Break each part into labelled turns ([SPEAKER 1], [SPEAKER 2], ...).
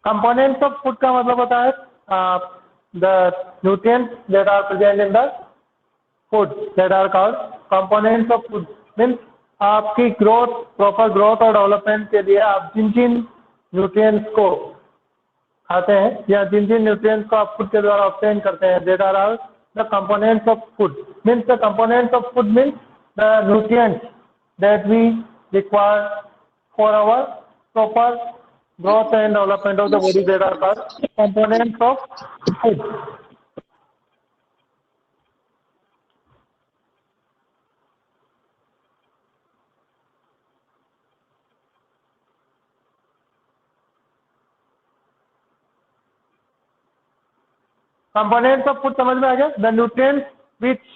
[SPEAKER 1] Components of food का मतलब होता है the nutrients that are present in the food that are called components of food. Means आपकी growth, proper growth और development के लिए आप जिन जिन न्यूट्रिएंट्स को खाते हैं या जिन जिन न्यूट्रिएंट्स को आप फूड के द्वारा ऑब्टेन करते हैं, that are all the components of food. Means the components of food means the nutrients that we require for our proper growth and development of the body, that are called components of food. Components of food समझ में आ गया? The nutrients which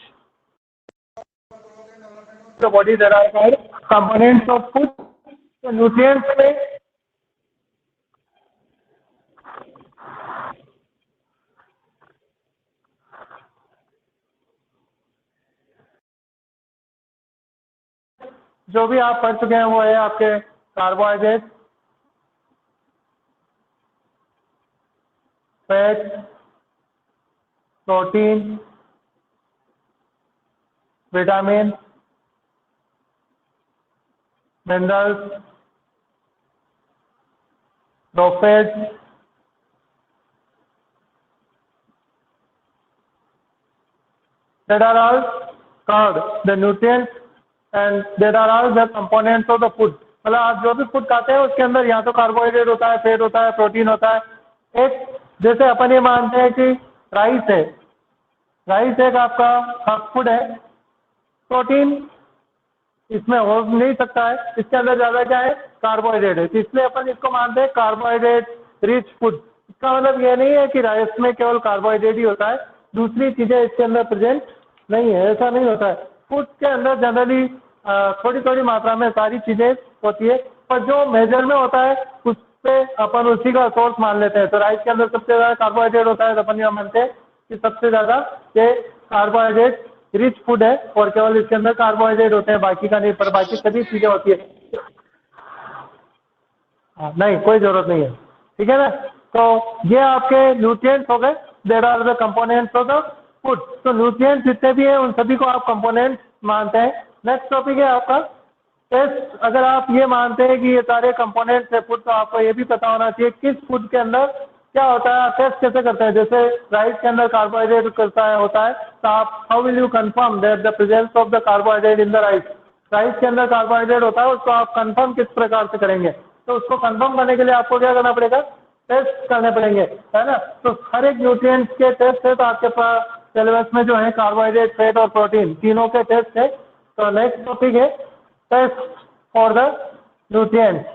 [SPEAKER 1] the body, that are called components of food. तो nutrients में जो भी आप पढ़ चुके हैं वो है आपके carbohydrate, fat, protein, vitamin, minerals, प्रोफेट, that are all called the nutrients and that are all the components of the food. मतलब आप जो भी फूड खाते हैं उसके अंदर या तो कार्बोहाइड्रेट होता है, फैट होता है, प्रोटीन होता है। एक जैसे अपन ये मानते हैं कि राइस है, राइस एक आपका फूड है, प्रोटीन इसमें हो नहीं सकता है, इसके अंदर ज़्यादा क्या है, कार्बोहाइड्रेट है, तो इसलिए अपन इसको मानते हैं कार्बोहाइड्रेट रिच फूड। इसका मतलब ये नहीं है कि राइस में केवल कार्बोहाइड्रेट ही होता है, दूसरी चीज़ें इसके अंदर प्रेजेंट नहीं है, ऐसा नहीं होता है। फूड के अंदर जनरली थोड़ी थोड़ी मात्रा में सारी चीज़ें होती है, पर जो मेजर में होता है उस पर अपन उसी का सोर्स मान लेते हैं। तो राइस के अंदर सबसे ज़्यादा कार्बोहाइड्रेट होता है, तो अपन यह मानते हैं कि सबसे ज़्यादा ये कार्बोहाइड्रेट रिच फूड है और केवल इसके अंदर कार्बोहाइड्रेट होते हैं, बाकी का नहीं, पर बाकी सभी चीज़ें होती है। नहीं, कोई ज़रूरत नहीं है, ठीक है ना। तो ये आपके न्यूट्रिएंट्स हो गए, there are the components of the food. तो न्यूट्रिएंट्स जितने भी हैं उन सभी को आप कंपोनेंट्स मानते हैं। नेक्स्ट टॉपिक है आपका टेस्ट। अगर आप ये मानते हैं कि ये सारे कंपोनेंट्स है फूड, तो आपको ये भी पता होना चाहिए किस फूड के अंदर क्या होता है, टेस्ट कैसे करते हैं। जैसे राइस के अंदर कार्बोहाइड्रेट करता है होता है, तो आप how will you confirm that the presence of the carbohydrate in the rice. Rice के अंदर कार्बोहाइड्रेट होता है, उसको आप कंफर्म किस प्रकार से करेंगे। तो उसको कंफर्म करने के लिए आपको क्या करना पड़ेगा, टेस्ट करने पड़ेंगे, है ना। तो हर एक न्यूट्रिएंट्स के टेस्ट है, तो आपके पास सिलेबस में जो है कार्बोहाइड्रेट, फैट और प्रोटीन तीनों के टेस्ट है। तो नेक्स्ट टॉपिक है टेस्ट फॉर द न्यूट्रिएंट्स।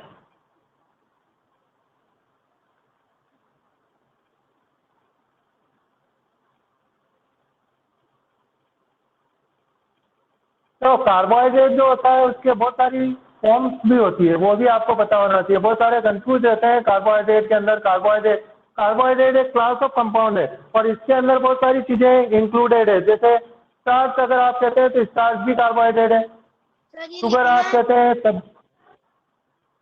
[SPEAKER 1] तो कार्बोहाइड्रेट जो होता है उसके बहुत सारी फॉर्म्स भी होती है, वो भी आपको पता होना चाहिए। बहुत सारे कंफ्यूज रहते हैं कार्बोहाइड्रेट के अंदर। कार्बोहाइड्रेट एक क्लास ऑफ कंपाउंड है और इसके अंदर बहुत सारी चीजें इंक्लूडेड है। जैसे स्टार्च अगर आप कहते हैं तो स्टार्च भी कार्बोहाइड्रेट है। शुगर आप कहते हैं तब,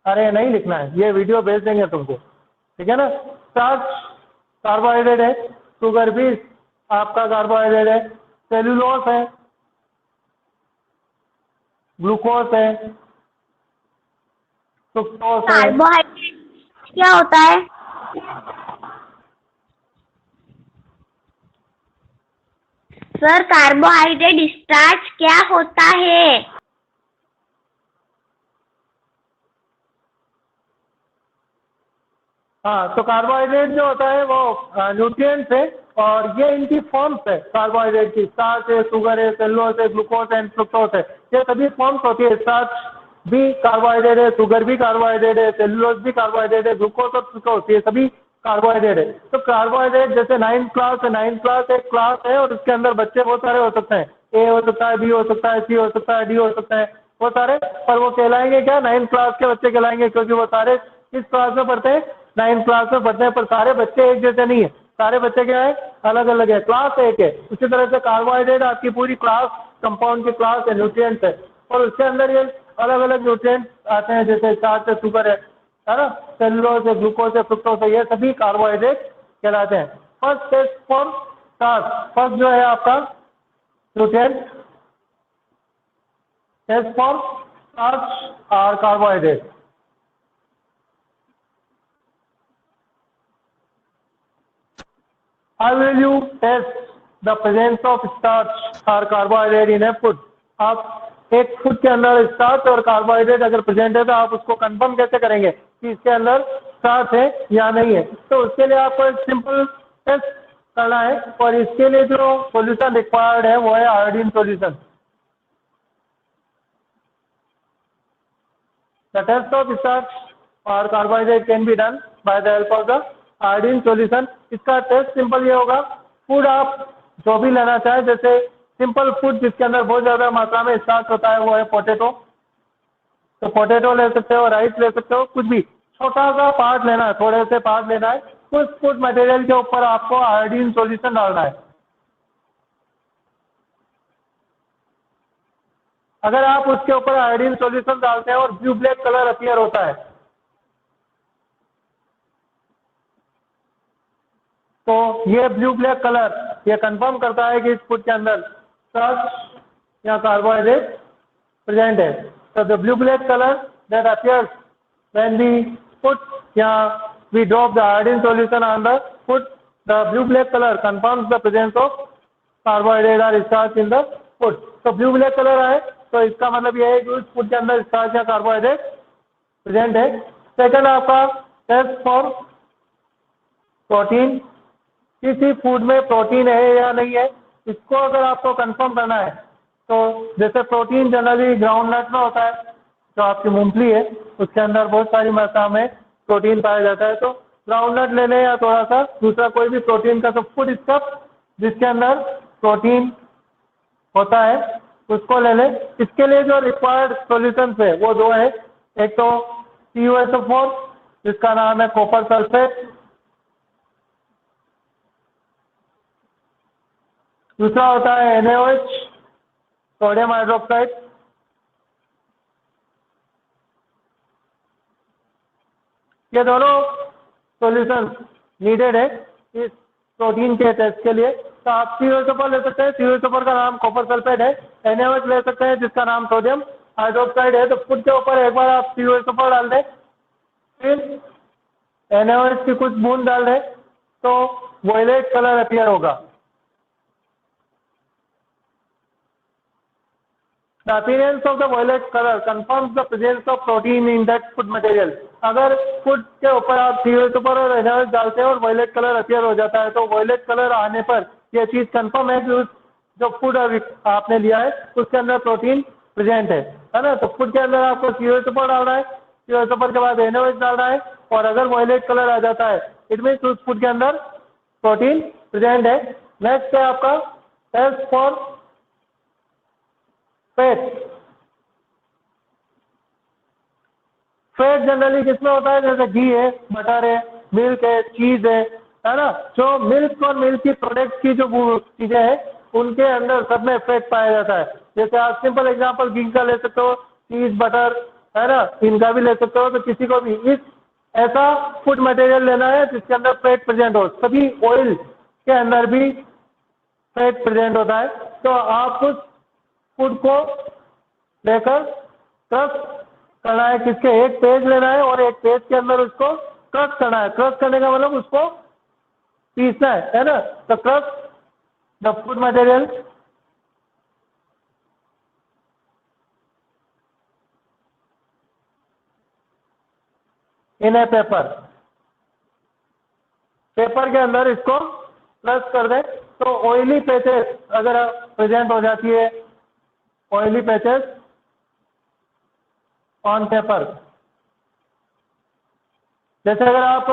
[SPEAKER 1] अरे नहीं लिखना है, ये वीडियो भेज देंगे तुमको, ठीक है ना। स्टार्च कार्बोहाइड्रेट है, शुगर भी आपका कार्बोहाइड्रेट है, सेल्यूलोज है, ग्लूकोज है, सुक्रोज है।
[SPEAKER 2] कार्बोहाइड्रेट क्या होता है सर? कार्बोहाइड्रेट स्टार्च क्या होता है?
[SPEAKER 1] हाँ, तो कार्बोहाइड्रेट जो होता है वो न्यूट्रिएंट्स है और ये इनकी फॉर्म्स है कार्बोहाइड्रेट की। स्टार्च है, शुगर है, सेल्यूलोज है, ग्लूकोज एंड फ्रुक्टोज है, ये सभी फॉर्म्स होती है। स्टार्च भी कार्बोहाइड्रेट है, शुगर भी कार्बोहाइड्रेट है, सेल्यूलोज भी कार्बोहाइड्रेट है, ग्लूकोज और फ्रुक्टोज ये सभी कार्बोहाइड्रेट है। तो कार्बोहाइड्रेट जैसे 9 क्लास है, 9 क्लास एक क्लास है और इसके अंदर बच्चे बहुत सारे हो सकते हैं, ए हो सकता है, बी हो सकता है, सी हो सकता है, डी हो सकता है, वो सारे, पर वो कहलाएंगे क्या, 9 क्लास के बच्चे कहलाएंगे, क्योंकि वो सारे किस क्लास में पढ़ते हैं, 9 क्लास में पढ़ते हैं। पर सारे बच्चे एक जैसे नहीं है, सारे बच्चे क्या है, अलग अलग है, क्लास एक है। उसी तरह से कार्बोहाइड्रेट आपकी पूरी क्लास, कंपाउंड की क्लास है, न्यूट्रिएंट्स है, और उसके अंदर ये अलग अलग न्यूट्रिएंट्स आते हैं, जैसे स्टार्च है, शुगर है, है ना, सेलुलोज है, ग्लूकोज है, फ्रुक्टोज है, ये सभी कार्बोहाइड्रेट कहलाते हैं। First test for starch, first जो है आपका न्यूट्रिएंट टेस्ट फॉर स्टार्च और carbohydrate. How will you test the presence of starch or carbohydrate in a food? आप एक फूड के अंदर स्टार्च और कार्बोहाइड्रेट अगर प्रेजेंट है तो आप उसको कंफर्म कैसे करेंगे कि इसके अंदर स्टार्च है या नहीं है? तो उसके लिए आपको एक सिंपल टेस्ट करना है और इसके लिए जो सॉल्यूशन रिक्वायर्ड है वो है iodine solution. The test of starch or carbohydrate can be done by the help of the iodine solution. इसका टेस्ट सिंपल ये होगा, फूड आप जो भी लेना चाहे, जैसे सिंपल फूड जिसके अंदर बहुत ज़्यादा मात्रा में स्टार्च होता है वो है पोटैटो, तो पोटैटो ले सकते हो, राइस ले सकते हो, कुछ भी छोटा सा पार्ट लेना है, थोड़े से पार्ट लेना है, उस फूड मटेरियल के ऊपर आपको आयोडीन सॉल्यूशन डालना है। अगर आप उसके ऊपर आयोडीन सॉल्यूशन डालते हैं और ब्लू ब्लैक कलर अपीयर होता है तो ये ब्लू ब्लैक कलर ये कंफर्म करता है कि इस फूड के अंदर स्टार्च या कार्बोहाइड्रेट प्रेजेंट है। तो the blue black colour that appears when we put या we drop the iodine solution on the food, the blue black colour confirms the presence of carbohydrate और स्टार्च इन द फूड। तो blue black colour आए तो इसका मतलब ये है कि उस फूड के अंदर स्टार्च या कार्बोहाइड्रेट प्रेजेंट है। सेकंड आपका टेस्ट फॉर प्रोटीन, किसी फूड में प्रोटीन है या नहीं है, इसको अगर आपको कंफर्म करना है तो जैसे प्रोटीन जनरली ग्राउंड नट में होता है, जो आपकी मूंगफली है उसके अंदर बहुत सारी मात्रा में प्रोटीन पाया जाता है, तो ग्राउंड नट ले लें या थोड़ा सा दूसरा कोई भी प्रोटीन का, तो फूड स्टफ जिसके अंदर प्रोटीन होता है उसको ले लें। इसके लिए जो रिक्वायर्ड सॉल्यूशन है वो दो है, एक तो CuSO4 जिसका नाम है कॉपर सल्फेट, दूसरा होता है NaOH सोडियम हाइड्रोक्साइड। ये दोनों सॉल्यूशन नीडेड है इस प्रोटीन के टेस्ट के लिए। तो आप CuSO4 ले सकते हैं, CuSO4 का नाम कॉपर सल्फेट है, NaOH ले सकते हैं जिसका नाम सोडियम हाइड्रोक्साइड है। तो फूड के ऊपर एक बार आप CuSO4 डाल दें, फिर NaOH की कुछ बूंद डाल दें तो वॉयलेट कलर अपीयर होगा। The appearance of the violet color confirms the presence of protein in that food material। अगर फूड के ऊपर आप CuSO4 और NaOH डालते हैं और वॉयलेट कलर अपीयर हो जाता है तो वॉयलेट कलर आने पर यह चीज़ कंफर्म है कि उस जो फूड आपने लिया है उसके अंदर प्रोटीन प्रेजेंट है ना। तो फूड के अंदर आपको CuSO4 डालना है, CuSO4 के बाद NaOH डालना है, और अगर वॉयलेट कलर आ जाता है इट मीन्स उस फूड के अंदर प्रोटीन प्रेजेंट है। नेक्स्ट है आपका test for fat. Fat generally किसमें होता है, जैसे घी है, बटर है, मिल्क है, चीज है ना। जो मिल्क और मिल्क की प्रोडक्ट की जो चीजें हैं उनके अंदर सब में फैट पाया जाता है। जैसे आप सिंपल एग्जांपल घी का ले सकते हो, चीज, बटर है ना, इनका भी ले सकते हो। तो किसी को भी इस ऐसा फूड मटेरियल लेना है जिसके अंदर फैट प्रेजेंट हो। सभी ऑयल के अंदर भी फैट प्रेजेंट होता है। तो आप उस फूड को लेकर क्रश करना है, किसके एक पेज लेना है और एक पेज के अंदर उसको क्रश करना है। क्रश करने का मतलब उसको पीसना है ना। तो crush the food material in A paper, paper के अंदर इसको क्रश कर दें तो ऑयली पैचेस अगर प्रेजेंट हो जाती है, ऑयली पैचेस ऑन पेपर। जैसे अगर आप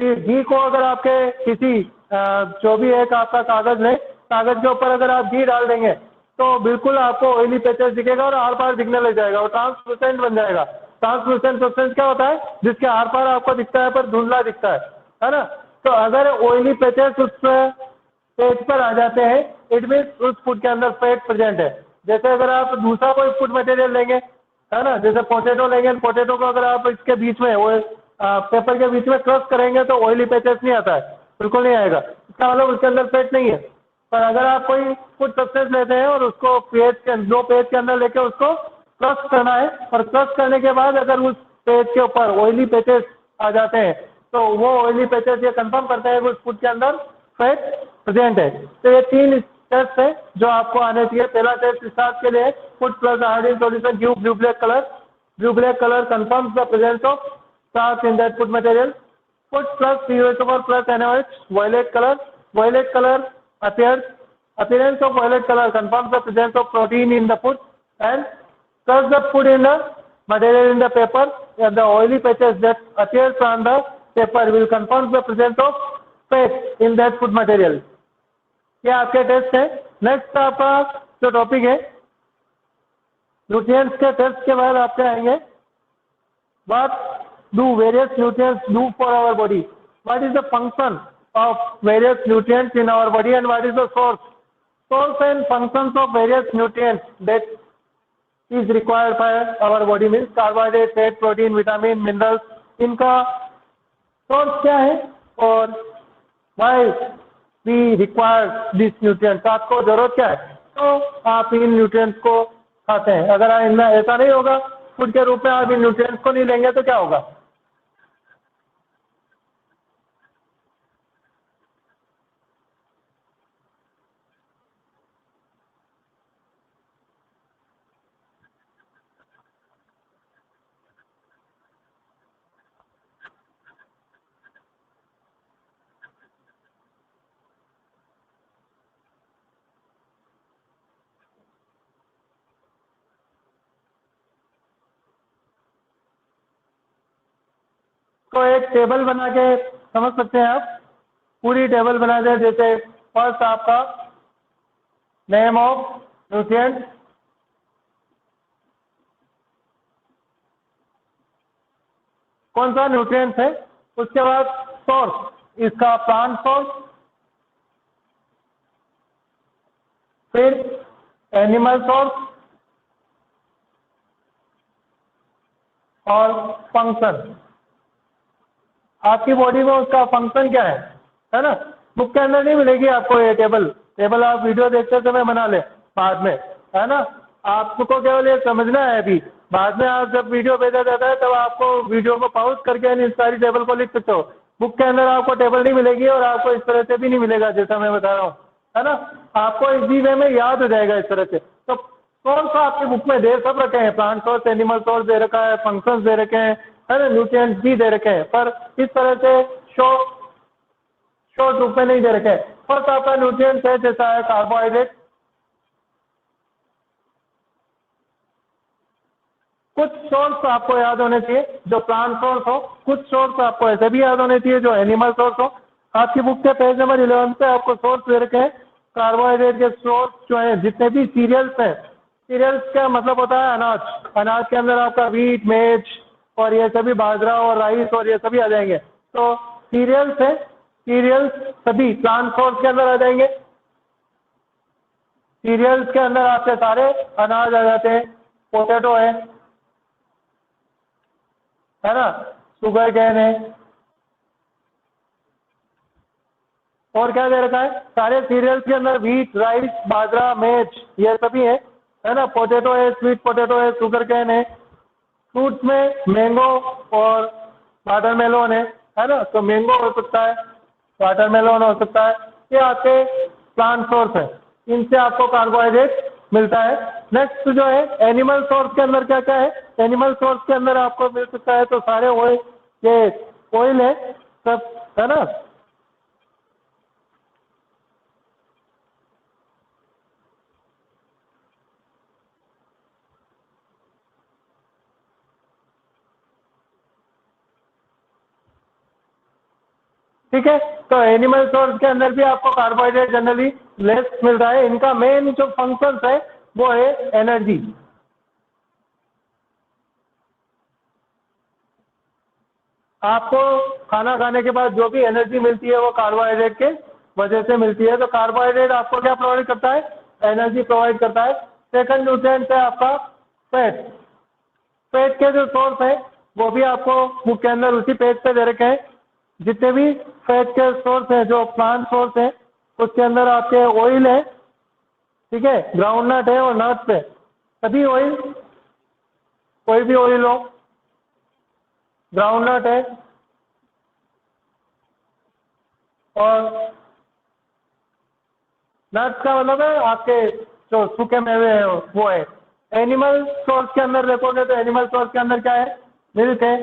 [SPEAKER 1] घी को अगर आपके किसी जो भी एक आपका कागज ले, कागज के ऊपर अगर आप घी डाल देंगे तो बिल्कुल आपको ऑयली पैचेस दिखेगा और आर पार दिखने लग जाएगा और ट्रांसलूसेंट बन जाएगा। ट्रांसलूसेंट सब्सटेंस क्या होता है, जिसके आर पार आपको दिखता है पर धुंधला दिखता है ना। तो अगर ऑयली पैचेस उस पेज पर आ जाते हैं इट मीन्स उस फूड के अंदर फैट प्रेजेंट है। जैसे अगर आप दूसरा कोई फूड मटेरियल लेंगे है ना, जैसे पोटैटो लेंगे, पोटैटो को अगर आप इसके बीच में वो पेपर के बीच में क्रश करेंगे तो ऑयली पैचेस नहीं आता है, बिल्कुल नहीं आएगा। इसका मतलब उसके अंदर फैट नहीं है। पर अगर आप कोई फूड सब्सटेंस लेते हैं और उसको दो पेज के अंदर लेके उसको क्रश करना है, और क्रश करने के बाद अगर उस पेज के ऊपर ऑयली पैचेस आ जाते हैं तो वो ऑयली पैचेस ये कंफर्म करते हैं कि उस फूड के अंदर फैट प्रेजेंट है। तो ये 3 टेस्ट है जो आपको आने चाहिए। पहला टेस्ट स्टार्च के लिए food plus iodine solution give blue black colour. Blue black color confirms the presence of starch in that food material. Food plus POSO4 plus NaOH, violet color. Violet color appearance of violet color confirms the presence of protein in the food. And plus the food in the material in the paper, and the oily patches that appears on the paper will confirm the presence of fat in that food material. ये आपके test है। Next आपका जो topic है nutrients के test के बाद आपके आएंगे what do various nutrients do for our body, what is the function of various nutrients in our body and what is the source and functions of various nutrients that is required by our body, means carbohydrate, fat, protein, vitamin, minerals, इनका source क्या है और why we require this nutrients, आपको जरूरत क्या है तो आप इन न्यूट्रिएंट्स को खाते हैं। अगर इनमें ऐसा नहीं होगा, फूड के रूप में आप इन न्यूट्रिएंट्स को नहीं लेंगे तो क्या होगा। तो एक टेबल बना के समझ सकते हैं आप, पूरी टेबल बना दें। जैसे फर्स्ट आपका नेम ऑफ न्यूट्रिएंट, कौन सा न्यूट्रिएंट है, उसके बाद सोर्स, इसका प्लांट सोर्स, फिर एनिमल सोर्स और फंक्शन। आपकी बॉडी में उसका फंक्शन क्या है ना। बुक के अंदर नहीं मिलेगी आपको ये टेबल आप वीडियो देखते समय बना ले बाद में, है ना। आपको केवल ये समझना है अभी, बाद में आप जब वीडियो भेजा जाता है तब आपको वीडियो को पॉज करके इन सारी टेबल को लिख सकते हो। बुक के अंदर आपको टेबल नहीं मिलेगी और आपको इस तरह से भी नहीं मिलेगा जैसा मैं बता रहा हूँ, है ना। आपको इसी वे में याद हो जाएगा इस तरह से। तो कौन सा आपकी बुक में दे सब रखे हैं, प्लांट सोर्स, एनिमल सोर्स दे रखा है, फंक्शंस दे रखे हैं, है ना, न्यूट्रिएंट्स भी दे रखे हैं, पर इस तरह से शॉर्ट रूप में नहीं दे रखे हैं। फर्स्ट आपका न्यूट्रिएंट्स है जैसा है कार्बोहाइड्रेट। कुछ सोर्स आपको याद होने चाहिए जो प्लांट सोर्स हो, कुछ सोर्स आपको ऐसे भी याद होने चाहिए जो एनिमल सोर्स हो। आपकी बुक के पेज नंबर 11 पे आपको सोर्स दे रखे हैं। कार्बोहाइड्रेट के सोर्स जो है जितने भी सीरियल्स हैं, सीरियल्स का मतलब होता है अनाज, अनाज के अंदर आपका व्हीट, मेज और ये सभी बाजरा और राइस और ये सभी आ जाएंगे। तो सीरियल्स है, सीरियल्स सभी प्लांट सोर्स के अंदर आ जाएंगे। सीरियल्स के अंदर आपके सारे अनाज आ जाते हैं, पोटैटो है ना, शुगर कैन है, और क्या दे रखा है, सारे सीरियल्स के अंदर व्हीट, राइस, बाजरा, मेज ये सभी है ना। पोटैटो है, स्वीट पोटैटो है, शुगर कैन है। फ्रूट्स में मैंगो और वाटरमेलन है ना, तो मैंगो हो सकता है, वाटरमेलन हो सकता है, ये आपके प्लांट सोर्स है, इनसे आपको कार्बोहाइड्रेट मिलता है। नेक्स्ट जो है एनिमल सोर्स के अंदर क्या क्या है, एनिमल सोर्स के अंदर आपको मिल सकता है तो सारे ऑयल, ये ऑयल है सब, है ना। ठीक है, तो एनिमल सोर्स के अंदर भी आपको कार्बोहाइड्रेट जनरली लेस मिल रहा है। इनका मेन जो फंक्शन है वो है एनर्जी। आपको खाना खाने के बाद जो भी एनर्जी मिलती है वो कार्बोहाइड्रेट के वजह से मिलती है। तो कार्बोहाइड्रेट आपको क्या प्रोवाइड करता है, एनर्जी प्रोवाइड करता है। सेकंड न्यूट्रिएंट है आपका फैट। फैट के जो सोर्स है वो भी आपको बुक के अंदर उसी पेज पे दे रखे हैं। जितने भी फैट के सोर्स हैं, जो प्लांट सोर्स है, उसके अंदर आपके ऑयल है, ठीक है, ग्राउंड नट है और नट्स है, सभी ऑयल, कोई भी ऑयल हो, ग्राउंड नट है और नट्स का मतलब है आपके जो सूखे मेवे हैं वो है। एनिमल सोर्स के अंदर देखोगे तो एनिमल सोर्स के अंदर क्या है, मिल्क है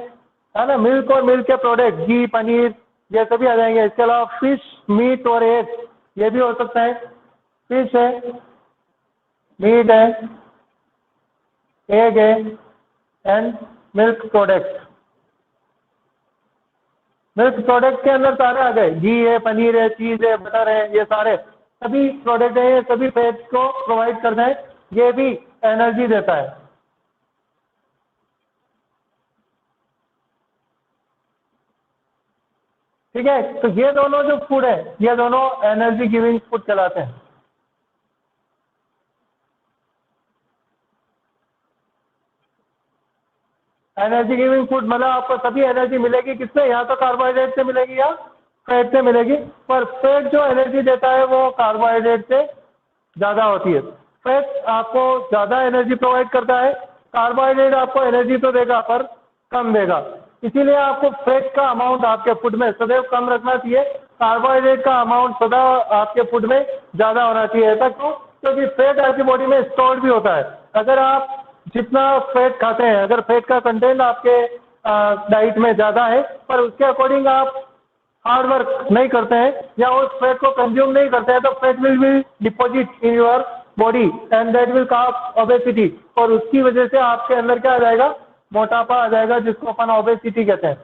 [SPEAKER 1] ना, मिल्क और मिल्क के प्रोडक्ट, घी, पनीर, ये सभी आ जाएंगे। इसके अलावा फिश, मीट और एग, ये भी हो सकता है। फिश है, मीट है, एग है and milk product. Milk product के अंदर सारे आ गए, घी है, पनीर है, चीज है, बटर है, ये सारे सभी प्रोडक्ट है, ये सभी फैट्स को प्रोवाइड करता है, ये भी एनर्जी देता है। ठीक है, तो ये दोनों जो फूड है, ये दोनों एनर्जी गिविंग फूड कहलाते हैं। एनर्जी गिविंग फूड मतलब आपको सभी एनर्जी मिलेगी किससे, या तो कार्बोहाइड्रेट से मिलेगी या फैट से मिलेगी, पर फैट जो एनर्जी देता है वो कार्बोहाइड्रेट से ज़्यादा होती है। फैट आपको ज़्यादा एनर्जी प्रोवाइड करता है, कार्बोहाइड्रेट आपको एनर्जी तो देगा पर कम देगा। इसीलिए आपको फैट का अमाउंट आपके फूड में सदैव कम रखना चाहिए, कार्बोहाइड्रेट का अमाउंट सदा आपके फूड में ज़्यादा होना चाहिए। ऐसा क्यों? क्योंकि फैट आपकी बॉडी में स्टोर्ड भी होता है। अगर आप जितना फैट खाते हैं, अगर फैट का कंटेंट आपके डाइट में ज़्यादा है पर उसके अकॉर्डिंग आप हार्ड वर्क नहीं करते हैं या उस फैट को कंज्यूम नहीं करते हैं, तो fat will be deposit in your body and that will cause obesity, और उसकी वजह से आपके अंदर क्या आ जाएगा, मोटापा आ जाएगा, जिसको अपन ओबेसिटी कहते हैं।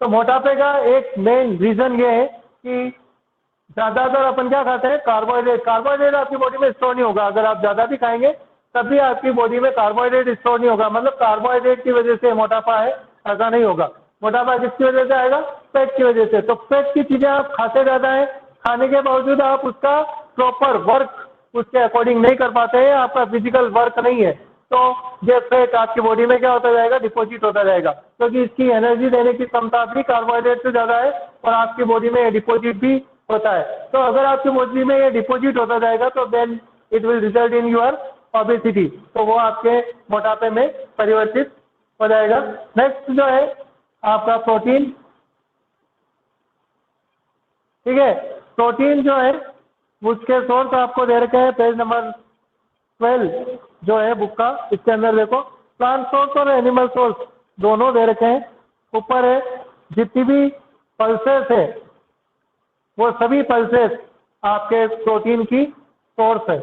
[SPEAKER 1] तो मोटापे का एक मेन रीजन ये है कि ज्यादातर अपन क्या खाते हैं, कार्बोहाइड्रेट। कार्बोहाइड्रेट आपकी बॉडी में स्टोर नहीं होगा, अगर आप ज्यादा भी खाएंगे तब भी आपकी बॉडी में कार्बोहाइड्रेट स्टोर नहीं होगा, मतलब कार्बोहाइड्रेट की वजह से मोटापा है, ऐसा नहीं होगा। मोटापा किसकी वजह से आएगा, फैट की वजह से। तो फैट की चीजें आप खाते ज्यादा है, खाने के बावजूद आप उसका प्रॉपर वर्क उसके अकॉर्डिंग नहीं कर पाते हैं, आपका फिजिकल वर्क नहीं है, तो ये फैट आपकी बॉडी में क्या होता जाएगा, डिपॉजिट होता जाएगा, क्योंकि इसकी एनर्जी देने की क्षमता भी कार्बोहाइड्रेट से ज्यादा है और आपकी बॉडी में डिपॉजिट भी होता है। तो अगर आपकी बॉडी में ये डिपॉजिट होता जाएगा तो then it will result in your obesity, तो वो आपके मोटापे में परिवर्तित हो जाएगा। नेक्स्ट जो है आपका प्रोटीन, ठीक है, प्रोटीन जो है उसके सोर्स आपको दे रखे हैं पेज नंबर 12 जो है बुक का, इसके अंदर देखो प्लांट सोर्स और एनिमल सोर्स दोनों दे रखे हैं। ऊपर है जितनी भी पल्सेस है वो सभी पल्सेस आपके प्रोटीन की सोर्स है।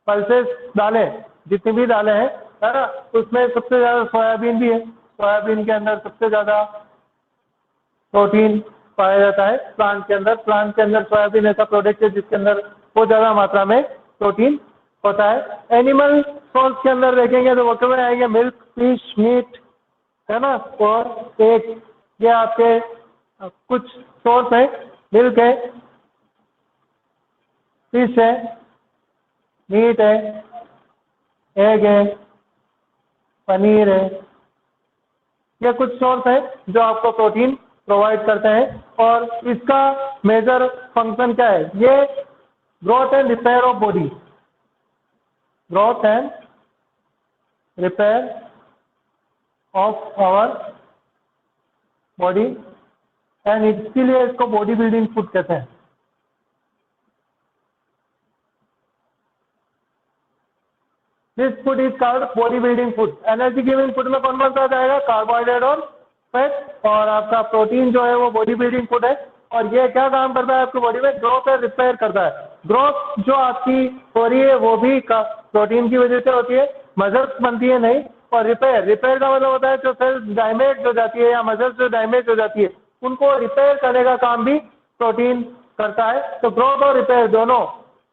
[SPEAKER 1] पल्सेस दालें, जितनी भी दालें हैं, है ना, उसमें सबसे ज़्यादा सोयाबीन भी है, सोयाबीन के अंदर सबसे ज़्यादा प्रोटीन पाया जाता है प्लांट के अंदर। प्लांट के अंदर सोयाबीन ऐसा प्रोडक्ट है जिसके अंदर बहुत ज़्यादा मात्रा में प्रोटीन होता है। एनिमल सोर्स के अंदर देखेंगे तो वो में आएंगे मिल्क, फिश, मीट, है ना, और एग, ये आपके कुछ सोर्स है। मिल्क है, फिश है, मीट है, एग है, पनीर है, ये कुछ सोर्स है जो आपको प्रोटीन प्रोवाइड करते हैं। और इसका मेजर फंक्शन क्या है, ये growth and repair of body, growth and repair of our body, and इसके लिए इसको बॉडी बिल्डिंग फूड कहते हैं। This food is called body building food. Energy giving food में कौन कौन सा जाएगा, कार्बोहाइड्रेट और फैट, और आपका प्रोटीन जो है वो बॉडी बिल्डिंग फूड है। और ये क्या काम करता है आपकी बॉडी में, ग्रोथ और रिपेयर करता है। ग्रोथ जो आपकी हो रही है वो भी प्रोटीन की वजह से होती है, मसल्स बनती है नहीं। और रिपेयर, रिपेयर का मतलब होता है जो सेल्स डैमेज हो जाती है या मसल्स जो डैमेज हो जाती है उनको रिपेयर करने का काम भी प्रोटीन करता है। तो ग्रोथ और रिपेयर दोनों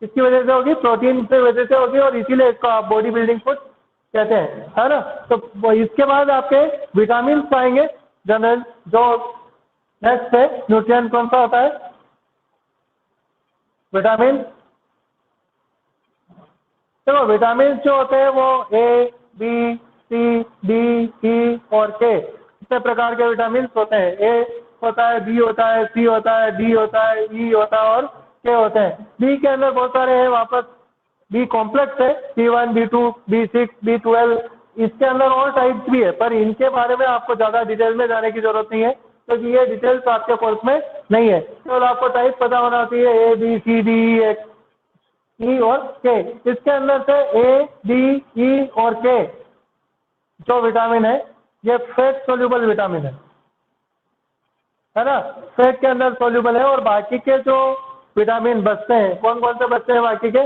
[SPEAKER 1] इसकी वजह से होगी, प्रोटीन की वजह से होगी, और इसीलिए इसको आप बॉडी बिल्डिंग फूड कहते हैं, है ना। तो इसके बाद आपके विटामिन पाएंगे जनरल, जो नेक्स्ट है न्यूट्रिएंट कौन सा होता है, विटामिन। देखो विटामिन जो होते हैं वो ए, बी, सी, डी, ई और के, इतने प्रकार के विटामिन होते हैं। ए होता है, बी होता है, सी होता है, डी होता है, ई होता है और के होते हैं। बी के अंदर बहुत सारे हैं, वापस बी कॉम्प्लेक्स है, B1, B2, B6, B12, इसके अंदर और टाइप्स भी है, पर इनके बारे में आपको ज़्यादा डिटेल में जाने की जरूरत नहीं है, क्योंकि ये डिटेल्स आपके कोर्स में नहीं है। केवल आपको टाइप पता होना चाहिए, ए, बी, सी, डी, ई और के। इसके अंदर से ए, डी, ई और के जो विटामिन है, ये फैट सोल्यूबल विटामिन है ना, फैट के अंदर सोल्यूबल है। और बाकी के जो विटामिन बचते हैं, कौन कौन से बचते हैं बाकी के?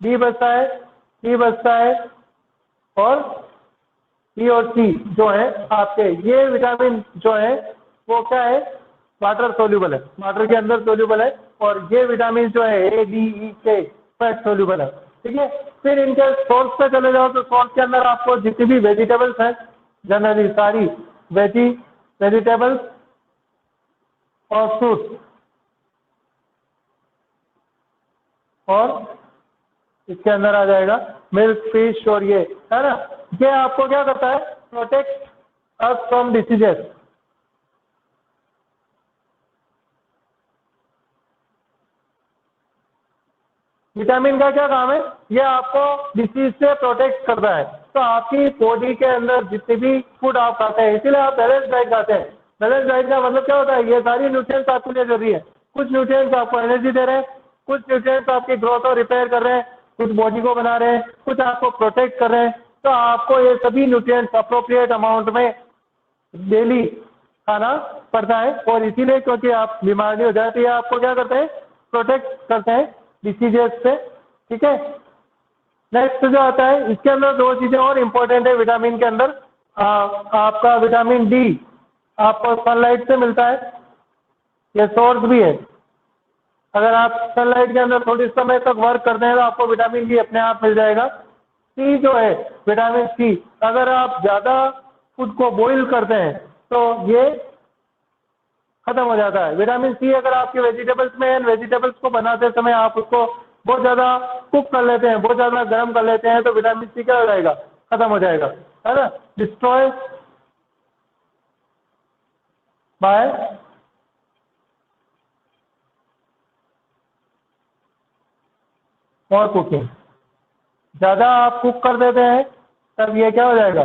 [SPEAKER 1] डी बचता है, सी बचता है और ई और सी जो है आपके, ये विटामिन जो है वो क्या है? वाटर सोल्यूबल है, वाटर के अंदर सोल्यूबल है। और ये विटामिन जो है ए, डी, ई, के फैट सोल्यूबल है, ठीक है। फिर इनके सोर्स पे चले जाओ तो सोर्स के अंदर आपको जितनी भी वेजिटेबल्स हैं, जनरली सारी वेजिटेबल्स और फ्रूट और इसके अंदर आ जाएगा मिल्क, फिश और ये, है ना। ये आपको क्या करता है? Protect us from diseases. Vitamin का क्या काम है? ये आपको डिसीज से प्रोटेक्ट करता है। तो आपकी बॉडी के अंदर जितने भी फूड आप खाते हैं, इसीलिए आप बैलेंस डाइट खाते हैं। बैलेंस डाइट का मतलब क्या होता है? ये सारी न्यूट्रिएंट्स आपके लिए जरूरी है। कुछ न्यूट्रिएंट्स आपको एनर्जी दे रहे हैं, कुछ न्यूट्रिएंट्स आपकी ग्रोथ और रिपेयर कर रहे हैं, कुछ बॉडी को बना रहे हैं, कुछ आपको प्रोटेक्ट कर रहे हैं। तो आपको ये सभी न्यूट्रिएंट्स अप्रोप्रिएट अमाउंट में डेली खाना पड़ता है। और इसीलिए क्योंकि आप बीमार नहीं हो जाते, ये आपको क्या करते हैं? प्रोटेक्ट करते हैं डिसीजेस से, ठीक है। नेक्स्ट जो आता है, इसके अंदर दो चीजें और इम्पोर्टेंट है विटामिन के अंदर। आपका विटामिन डी आपको सनलाइट से मिलता है, ये सोर्स भी है। अगर आप सनलाइट के अंदर थोड़ी समय तक वर्क करते हैं तो आपको विटामिन डी अपने आप मिल जाएगा। सी जो है विटामिन सी, अगर आप ज़्यादा फूड को बॉईल करते हैं तो ये खत्म हो जाता है। विटामिन सी अगर आपके वेजिटेबल्स में है, वेजिटेबल्स को बनाते समय आप उसको बहुत ज़्यादा कुक कर लेते हैं, बहुत ज़्यादा गर्म कर लेते हैं, तो विटामिन सी क्या हो जाएगा? खत्म हो जाएगा, है ना। डिस्ट्रॉय बाय और कुकिंग। ज़्यादा आप कुक कर देते हैं तब ये क्या हो जाएगा?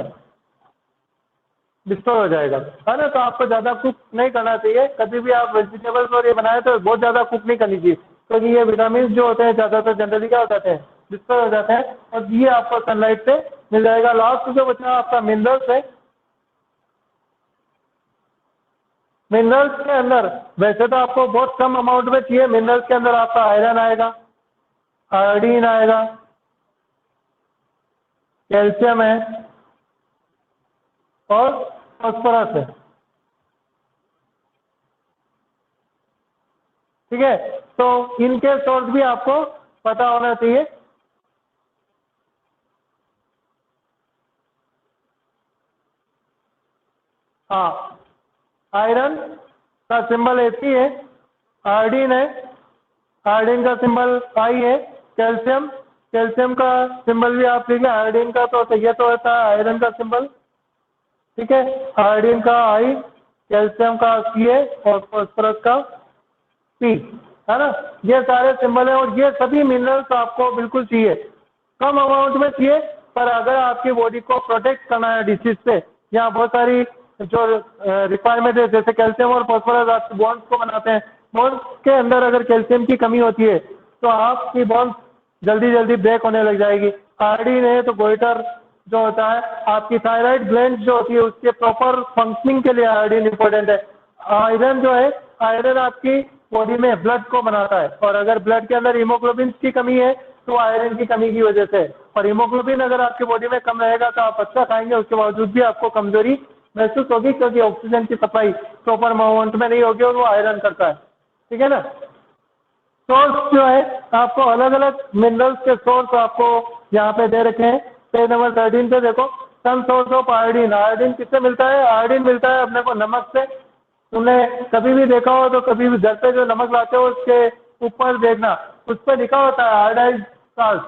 [SPEAKER 1] डिस्ट्रॉय हो जाएगा, है ना। तो आपको ज़्यादा कुक नहीं करना चाहिए। कभी भी आप वेजिटेबल्स और ये बनाए तो बहुत ज़्यादा कुक नहीं करनी चाहिए, क्योंकि ये विटामिन जो होते हैं ज़्यादातर जनरली क्या हो जाते हैं? डिस्ट्रॉय हो जाते हैं। और ये आपको सनलाइट से मिल जाएगा। लास्ट जो बचा आपका मिनरल्स है। मिनरल्स के अंदर वैसे तो आपको बहुत कम अमाउंट में चाहिए। मिनरल्स के अंदर आपका आयरन आएगा, आयोडीन आएगा, कैल्शियम है और फास्फोरस है, ठीक है। तो इनके सोर्स भी आपको पता होना चाहिए। हाँ, आयरन का सिंबल Fe है, आयोडीन है, आयोडीन का सिंबल I है, कैल्शियम, कैल्शियम का सिंबल भी आप लिख लें। आयोडीन का तो ये तो होता है आयरन का सिंबल, ठीक है। आयोडीन का I, कैल्शियम का Ca और फास्फोरस का P, है ना। ये सारे सिंबल हैं और ये सभी मिनरल्स आपको बिल्कुल चाहिए, कम अमाउंट में चाहिए। पर अगर आपकी बॉडी को प्रोटेक्ट करना है डिसीज से, यहाँ बहुत सारी जो रिक्वायरमेंट है, जैसे कैल्शियम और फास्फोरस आपके बोन्स को बनाते हैं। बोन्स के अंदर अगर कैल्शियम की कमी होती है तो आपकी बोन्स जल्दी जल्दी ब्रेक होने लग जाएगी। आयोडीन है तो गोइटर जो होता है, आपकी थायराइड ग्लैंड जो होती है उसके प्रॉपर फंक्शनिंग के लिए आयोडीन इंपॉर्टेंट है। आयरन जो है, आयरन आपकी बॉडी में ब्लड को बनाता है, और अगर ब्लड के अंदर हीमोग्लोबिन की कमी है तो आयरन की कमी की वजह से। और हीमोग्लोबिन अगर आपकी बॉडी में कम रहेगा तो आप अच्छा खाएंगे, उसके बावजूद भी आपको कमजोरी महसूस होगी, क्योंकि ऑक्सीजन की सप्लाई प्रॉपर अमाउंट में नहीं होगी और वो आयरन करता है, ठीक है ना। सोर्स जो है आपको अलग अलग मिनरल्स के सोर्स आपको यहाँ पे दे रखे हैं। पेज नंबर 13 पे देखो, some source of iodine. Iodine किससे मिलता है? आयोडीन मिलता है अपने को नमक से। तुमने कभी भी देखा हो तो कभी भी घर पे जो नमक लाते हो उसके ऊपर देखना, उस पर लिखा होता है आयोडाइज्ड साल्ट,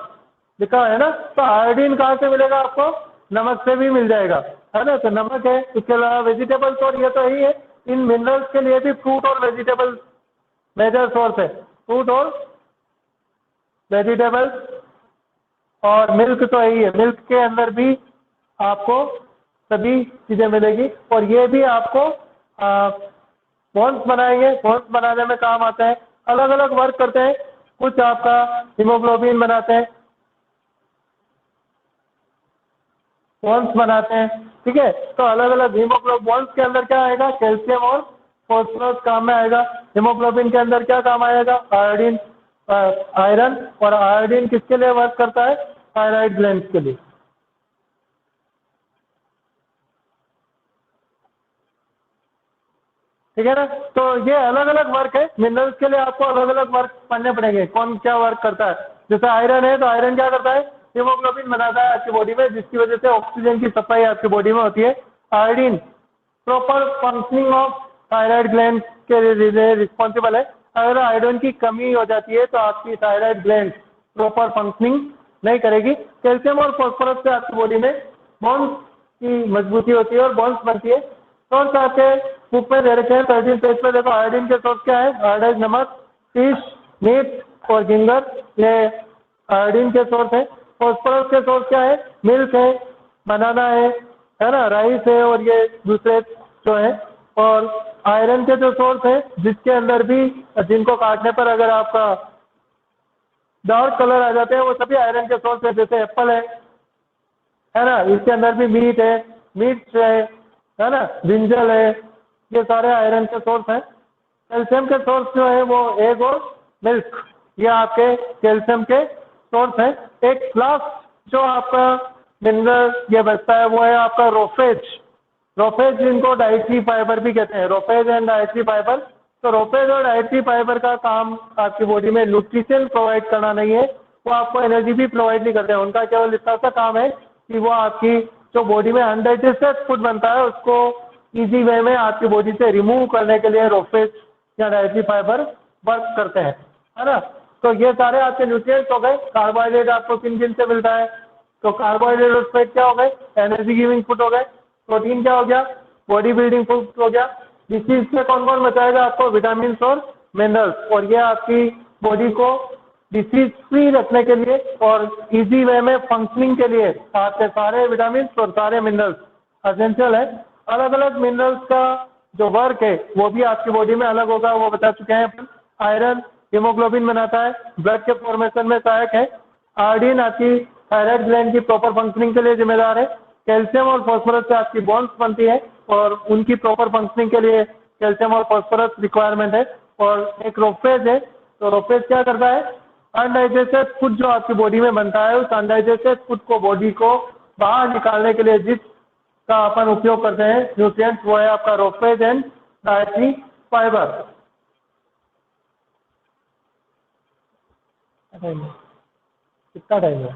[SPEAKER 1] लिखा है ना। तो आयोडीन कहाँ से मिलेगा आपको? नमक से भी मिल जाएगा, है ना। तो नमक है, उसके अलावा वेजिटेबल्स, और ये तो यही है। इन मिनरल्स के लिए भी फ्रूट और वेजिटेबल्स मेजर सोर्स है। फ्रूट और वेजिटेबल्स और मिल्क तो यही है। मिल्क के अंदर भी आपको सभी चीज़ें मिलेगी, और ये भी आपको बोन्स बनाएंगे, बोन्स बनाने में काम आते हैं। अलग अलग वर्क करते हैं। कुछ आपका हीमोग्लोबिन बनाते हैं, बोन्स बनाते हैं, ठीक है। तो अलग अलग हीमोग्लोबिन, बोन्स के अंदर क्या आएगा, कैल्शियम और फॉस्फोरस काम में आएगा। हीमोग्लोबिन के अंदर क्या काम आएगा, आयोडीन, आयरन। और आयोडीन किसके लिए वर्क करता है, थायराइड ग्लैंड के लिए, ठीक है ना। तो ये अलग अलग वर्क है। मिनरल्स के लिए आपको अलग अलग वर्क पढ़ने पड़ेंगे, कौन क्या वर्क करता है। जैसे आयरन है, तो आयरन क्या करता है, हीमोग्लोबिन बनाता है आपकी बॉडी में, जिसकी वजह से ऑक्सीजन की सप्लाई आपकी बॉडी में होती है। Iodine proper functioning of thyroid gland के लिए रिस्पॉन्सिबल है। अगर आयोडीन की कमी हो जाती है तो आपकी थायराइड ग्लैंड प्रॉपर फंक्शनिंग नहीं करेगी। कैल्शियम और फॉस्फोरस से आपकी बॉडी में बोन्स की मजबूती होती है और बोन्स बनती है। सोर्स आपके बुक में दे रखे हैं 13 पेज पे, देखो आयोडीन के सोर्स क्या है, आयोडाइज नमक, फिश, मीट और गिंगर, ये आयोडीन के सोर्स है। फॉस्फोरस के सोर्स क्या है, मिल्क है, बनाना है ना, राइस है, और ये दूसरे जो है। और आयरन के जो सोर्स है, जिसके अंदर भी, जिनको काटने पर अगर आपका डार्क कलर आ जाते हैं, वो सभी आयरन के सोर्स है। जैसे एप्पल है ना, इसके अंदर भी मीट है, मीट है ना, ब्रिंजल है, ये सारे आयरन के सोर्स हैं। कैल्शियम के सोर्स जो है वो एग और मिल्क, ये आपके कैल्शियम के सोर्स हैं। एक लास्ट जो आपका मिनरल ये बचता है वो है आपका रोफेज। रोफेज जिनको डाइटरी फाइबर भी कहते हैं, रोफेज एंड डाइटरी फाइबर। तो रोफेज और डाइटरी फाइबर का काम आपकी बॉडी में न्यूट्रिशन प्रोवाइड करना नहीं है, वो आपको एनर्जी भी प्रोवाइड नहीं करते हैं। उनका केवल इतना सा काम है कि वो आपकी जो बॉडी में अनडाइजेस्टेड फूड बनता है उसको इजी वे में आपकी बॉडी से रिमूव करने के लिए रोफेज या डाइटरी फाइबर वर्क करते हैं, है ना। तो ये सारे आपके न्यूट्रिएंट्स हो गए। कार्बोहाइड्रेट आपको किन किन से मिलता है, तो कार्बोहाइड्रेट और फैट क्या हो गए, एनर्जी गिविंग फूड हो गए। प्रोटीन क्या हो गया, बॉडी बिल्डिंग फूड हो गया। डिसीज से कौन कौन बचाएगा आपको, विटामिन और मिनरल्स। और ये आपकी बॉडी को डिसीज फ्री रखने के लिए और इजी वे में फंक्शनिंग के लिए आपके सारे विटामिन और सारे मिनरल्स एसेंशियल है। अलग अलग मिनरल्स का जो वर्क है वो भी आपकी बॉडी में अलग होगा, वो बता चुके हैं अपन। आयरन हीमोग्लोबिन बनाता है, ब्लड के फॉर्मेशन में सहायक है। आयोडीन आपकी थायराइड ग्लैंड की प्रॉपर फंक्शनिंग के लिए जिम्मेदार है। कैल्शियम और फॉस्फोरस से आपकी बोन्स बनती है और उनकी प्रॉपर फंक्शनिंग के लिए कैल्शियम और फॉस्फोरस रिक्वायरमेंट है। और एक रोफेज है, तो रोफेज क्या करता है, अनडाइजेस्टेड फूड जो आपकी बॉडी में बनता है उस अनडाइजेस्टेड फूड को बॉडी को बाहर निकालने के लिए जिसका अपन उपयोग करते हैं न्यूट्रिएंट्स, वो है आपका रोफेज एंड डाइटरी फाइबर। कितना टाइम है,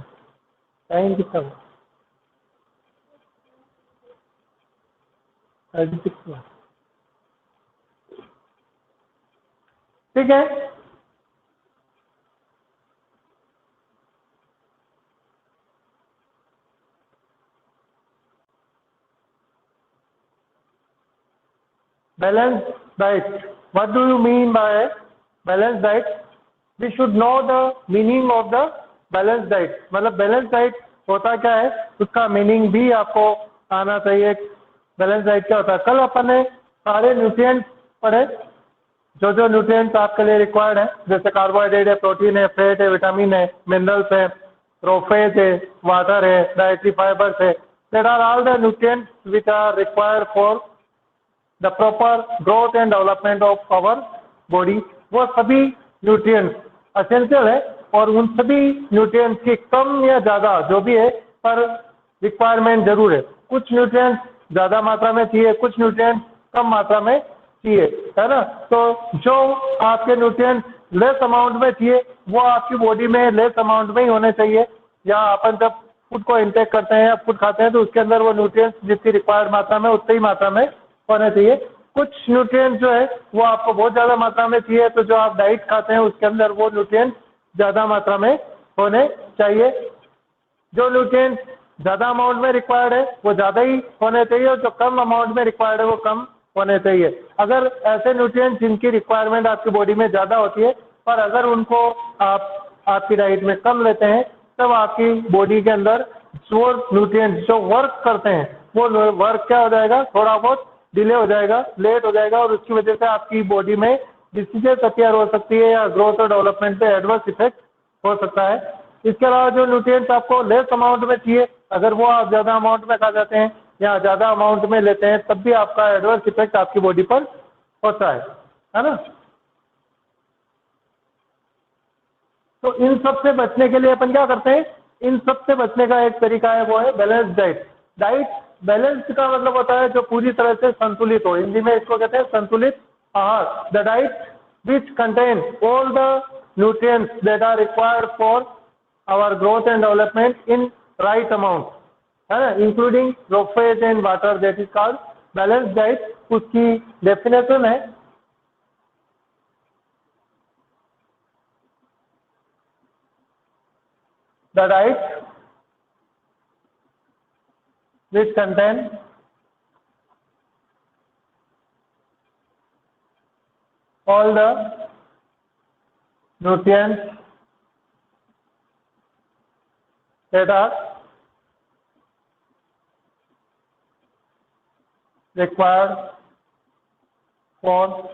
[SPEAKER 1] टाइम कितना हुआ, 36 हुआ, ठीक है। Balanced diet. What do you mean by balanced diet? We should know the meaning of the balanced diet. मतलब बैलेंस डाइट होता क्या है, उसका मीनिंग भी आपको आना चाहिए। बैलेंस डाइट क्या होता है, कल अपन ने सारे न्यूट्रिएंट्स पढ़े, जो जो न्यूट्रिएंट्स आपके लिए रिक्वायर्ड है, जैसे कार्बोहाइड्रेट है, प्रोटीन है, फैट है, विटामिन है, मिनरल्स है, प्रोफेज है, वाटर है, डाइटरी फाइबर्स है। There are all the nutrients which are required for the proper growth and development of our body. वो सभी न्यूट्रिएंट्स एसेंशियल है और उन सभी न्यूट्रिएंट्स की कम या ज़्यादा जो भी है पर रिक्वायरमेंट जरूर है। कुछ न्यूट्रिएंट्स ज़्यादा मात्रा में चाहिए, कुछ न्यूट्रिएंट्स कम मात्रा में चाहिए, है ना। तो जो आपके न्यूट्रिएंट्स लेस अमाउंट में चाहिए वो आपकी बॉडी में लेस अमाउंट में ही होने चाहिए। या अपन जब फूड को इंटेक करते हैं या फूड खाते हैं तो उसके अंदर वो न्यूट्रिएंट्स जितनी रिक्वायर्ड मात्रा में उतनी ही मात्रा में होने चाहिए। कुछ न्यूट्रिएंट्स जो है वो आपको बहुत ज़्यादा मात्रा में चाहिए, तो जो आप डाइट खाते हैं उसके अंदर वो न्यूट्रिएंट्स ज़्यादा मात्रा में होने चाहिए। जो न्यूट्रिएंट्स ज़्यादा अमाउंट में रिक्वायर्ड है वो ज़्यादा ही होने चाहिए, और जो कम अमाउंट में रिक्वायर्ड है वो कम होने चाहिए। अगर ऐसे न्यूट्रिएंट्स जिनकी रिक्वायरमेंट आपकी बॉडी में ज़्यादा होती है, पर अगर उनको आप आपकी डाइट में कम लेते हैं, तब आपकी बॉडी के अंदर वो न्यूट्रिएंट्स जो वर्क करते हैं वो वर्क क्या हो जाएगा, थोड़ा बहुत डिले हो जाएगा, लेट हो जाएगा, और उसकी वजह से आपकी बॉडी में डिसीजेस अपियर हो सकती है या ग्रोथ और डेवलपमेंट पे एडवर्स इफेक्ट हो सकता है। इसके अलावा जो न्यूट्रिएंट्स आपको लेस अमाउंट में चाहिए, अगर वो आप ज़्यादा अमाउंट में खा जाते हैं या ज़्यादा अमाउंट में लेते हैं, तब भी आपका एडवर्स इफेक्ट आपकी बॉडी पर होता है ना। तो इन सब से बचने के लिए अपन क्या करते हैं, इन सब से बचने का एक तरीका है, वो है बैलेंस डाइट। डाइट बैलेंस का मतलब होता है जो पूरी तरह से संतुलित हो, हिंदी में इसको कहते हैं संतुलित आहार। The diet which contain all the nutrients that are required for our growth and development in right amount, है ना, including roughage and water, that is called balance diet. उसकी डेफिनेशन है the diet which contain all the nutrients that are required for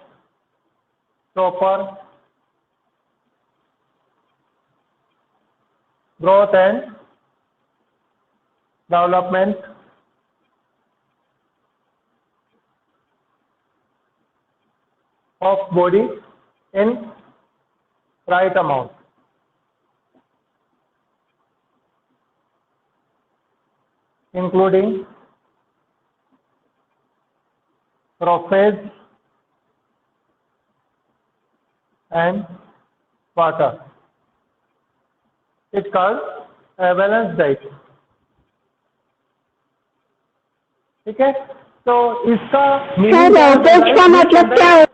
[SPEAKER 1] proper growth and development of body in right amount, including prophase and water. It's called a balanced diet. ठीक है, तो इसका
[SPEAKER 2] sir रोपेज का मतलब क्या होता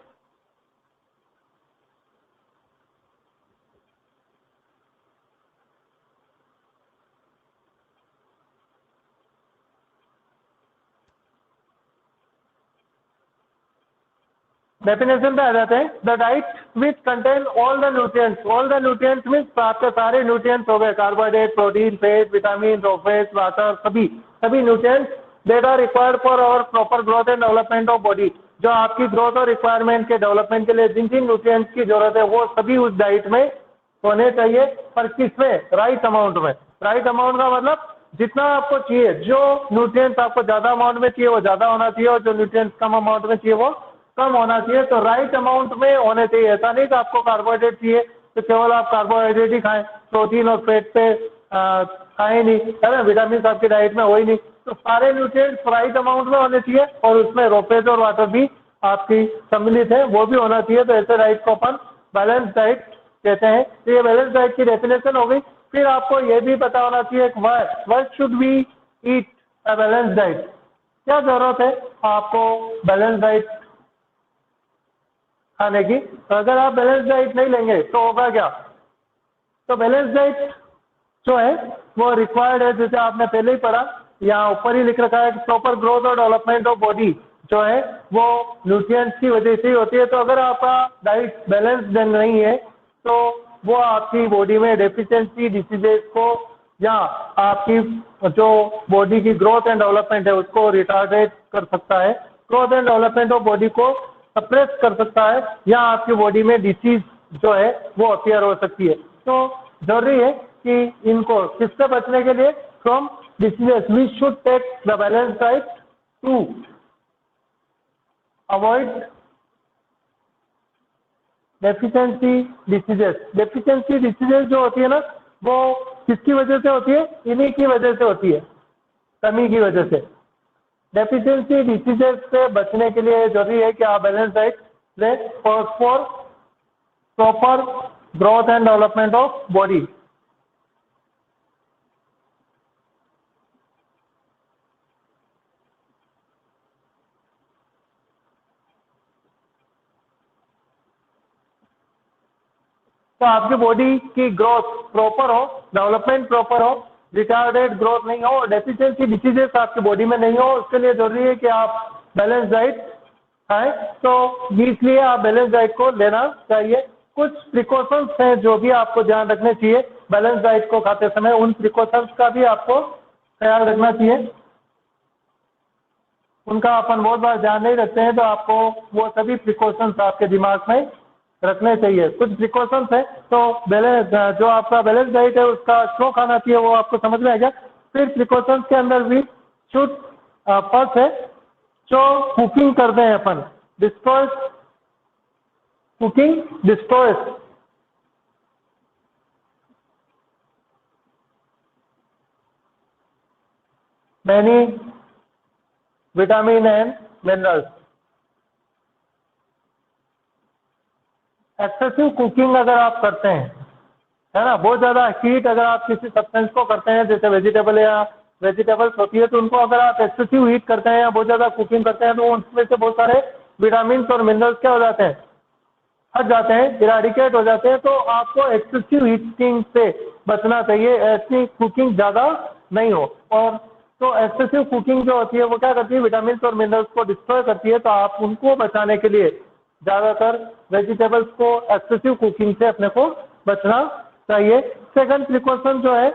[SPEAKER 1] definition पे आ जाते हैं। The diet which contain all the nutrients means आपके सारे न्यूट्रिएंट्स हो गए, carbohydrate, protein, fat, vitamin, roughage, water, सभी nutrients that are required for our proper growth and development of body. जो आपकी ग्रोथ और रिक्वायरमेंट के डेवलपमेंट के लिए जिन जिन न्यूट्रिएंट्स की जरूरत है वो सभी उस डाइट में होने चाहिए, पर किसमें, राइट अमाउंट में। राइट अमाउंट का मतलब जितना आपको चाहिए, जो न्यूट्रिएंट्स आपको ज्यादा अमाउंट में चाहिए वो ज्यादा होना चाहिए, और जो न्यूट्रिएंट्स कम अमाउंट में चाहिए वो कम होना चाहिए। तो राइट अमाउंट में होने चाहिए। ऐसा नहीं कि आपको कार्बोहाइड्रेट चाहिए तो केवल आप कार्बोहाइड्रेट ही खाएं, प्रोटीन और फैट पे खाएं नहीं, है ना, विटामिन आपकी डाइट में हो ही नहीं। तो सारे न्यूट्रिएंट्स राइट अमाउंट में होने चाहिए, और उसमें रोपेज और वाटर भी आपकी सम्मिलित है, वो भी होना चाहिए। तो ऐसे डाइट को अपन बैलेंस डाइट कहते हैं। तो ये बैलेंस डाइट की डेफिनेशन हो गई। फिर आपको ये भी पता होना चाहिए कि what should we eat a balance diet, क्या जरूरत है आपको बैलेंस डाइट खाने की। तो अगर आप बैलेंस डाइट नहीं लेंगे तो होगा क्या, तो बैलेंस डाइट जो है वो रिक्वायर्ड है, जैसे आपने पहले ही पढ़ा, यहाँ ऊपर ही लिख रखा है कि प्रॉपर ग्रोथ और डेवलपमेंट ऑफ बॉडी जो है वो न्यूट्रिएंट्स की वजह से ही होती है। तो अगर आपका डाइट बैलेंस नहीं है तो वो आपकी बॉडी में डेफिशिएंसी डिसीजेस को या आपकी जो बॉडी की ग्रोथ एंड डेवलपमेंट है उसको रिटार्डेट कर सकता है, growth and development of body को सप्रेस कर सकता है, या आपकी बॉडी में डिसीज जो है वो अपियर हो सकती है। तो जरूरी है कि इनको किससे बचने के लिए, from diseases we should take the balance diet to avoid deficiency diseases. Deficiency diseases जो होती है ना, वो किसकी वजह से होती है, इन्हीं की वजह से होती है, कमी की वजह से। डेफिशिएंसी डिसीजेस से बचने के लिए जरूरी है कि आप बैलेंस डाइट लें for proper growth and development of body. तो आपकी बॉडी की ग्रोथ प्रॉपर हो, डेवलपमेंट प्रॉपर हो, रिटार्डेड ग्रोथ नहीं हो, डेफिशिएंसी डिसीजेस आपकी बॉडी में नहीं हो, उसके लिए जरूरी है कि आप बैलेंस डाइट खाएं। तो इसलिए आप बैलेंस डाइट को लेना चाहिए। कुछ प्रिकॉशंस हैं जो भी आपको ध्यान रखने चाहिए बैलेंस डाइट को खाते समय, उन प्रिकॉशंस का भी आपको ख्याल रखना चाहिए। उनका अपन बहुत बार ध्यान नहीं रखते हैं, तो आपको वो सभी प्रिकॉशंस आपके दिमाग में रखने चाहिए। कुछ प्रिकॉशंस है तो बैलेंस जो आपका बैलेंस डाइट है उसका क्यों खाना चाहिए वो आपको समझ में आएगा। फिर प्रिकॉशंस के अंदर भी शुद्ध फर्स्ट है जो कुकिंग करते हैं अपन, destroys, cooking destroys many vitamin and minerals. Excessive cooking अगर आप करते हैं, है ना, बहुत ज़्यादा हीट अगर आप किसी सब्सटेंस को करते हैं, जैसे वेजिटेबल या वेजिटेबल्स होती है, तो उनको अगर आप एक्सेसिव हीट करते हैं या बहुत ज़्यादा कुकिंग करते हैं, तो उसमें से बहुत सारे विटामिन और मिनरल्स क्या हो जाते हैं, हट जाते हैं, इराडिकेट हो जाते हैं। तो आपको एक्सेसिव हीटिंग से बचना चाहिए, ऐसी कुकिंग ज़्यादा नहीं हो। और तो एक्सेसिव कुकिंग जो होती है वो क्या करती है, विटामिन और मिनरल्स को डिस्ट्रॉय करती है। तो आप उनको बचाने के लिए ज़्यादातर वेजिटेबल्स को एक्सेसिव कुकिंग से अपने को बचना चाहिए। सेकंड प्रिकॉशन जो है,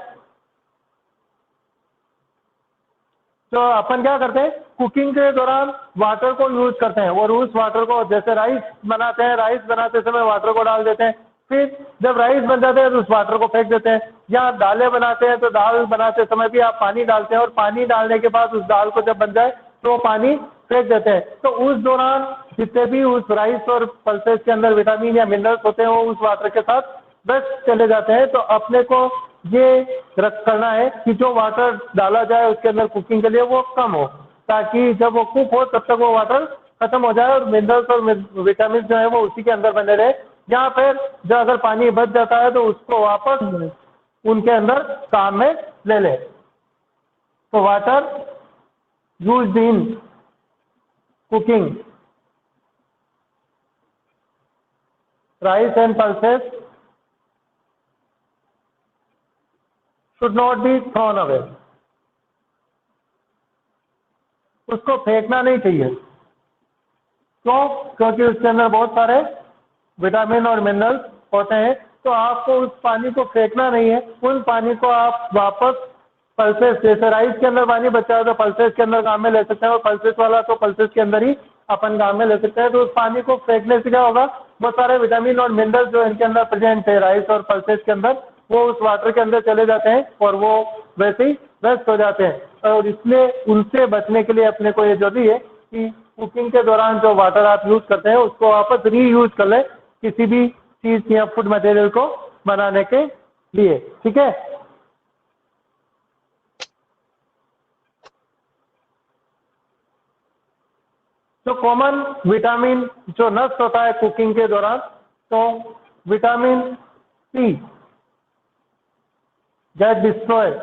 [SPEAKER 1] तो अपन क्या करते हैं, कुकिंग के दौरान वाटर को यूज करते हैं और उस वाटर को, जैसे राइस बनाते हैं, राइस बनाते समय वाटर को डाल देते हैं, फिर जब राइस बन जाते हैं तो उस वाटर को फेंक देते हैं। या दालें बनाते हैं तो दाल बनाते समय भी आप पानी डालते हैं और पानी डालने के बाद उस दाल को जब बन जाए तो वो पानी फेंक देते हैं। तो उस दौरान जितने भी उस राइस और पल्सेस के अंदर विटामिन या मिनरल्स होते हैं वो उस वाटर के साथ बस चले जाते हैं। तो अपने को ये करना है कि जो वाटर डाला जाए उसके अंदर कुकिंग के लिए वो कम हो, ताकि जब वो कुक हो तब तक वो वाटर खत्म हो जाए और मिनरल्स और विटामिन जो है वो उसी के अंदर बने रहे। या फिर जो अगर पानी बच जाता है तो उसको वापस उनके अंदर काम में ले ले। तो water used in cooking rice and pulses should not be thrown away। उसको फेंकना नहीं चाहिए। क्यों? क्योंकि उसके अंदर बहुत सारे विटामिन और मिनरल्स होते हैं। तो आपको उस पानी को फेंकना नहीं है, उन पानी को आप वापस पल्सेस, जैसे राइस के अंदर पानी बचा है तो पल्सेस के अंदर काम में ले सकते हैं, और पल्सेस वाला तो पल्सेस के अंदर ही अपन काम में ले सकते हैं। तो उस पानी को फेंकने से क्या होगा, बहुत सारे विटामिन और मिनरल्स जो इनके अंदर प्रेजेंट है राइस और पल्सेस के अंदर, वो उस वाटर के अंदर चले जाते हैं और वो वैसे ही वेस्ट हो जाते हैं। और इसलिए उनसे बचने के लिए अपने को ये जरूरी है कि कुकिंग के दौरान जो वाटर आप यूज करते हैं उसको वापस रीयूज कर लें किसी भी चीज या फूड मटेरियल को बनाने के लिए। ठीक है। तो कॉमन विटामिन जो नष्ट होता है कुकिंग के दौरान, तो vitamin C get destroyed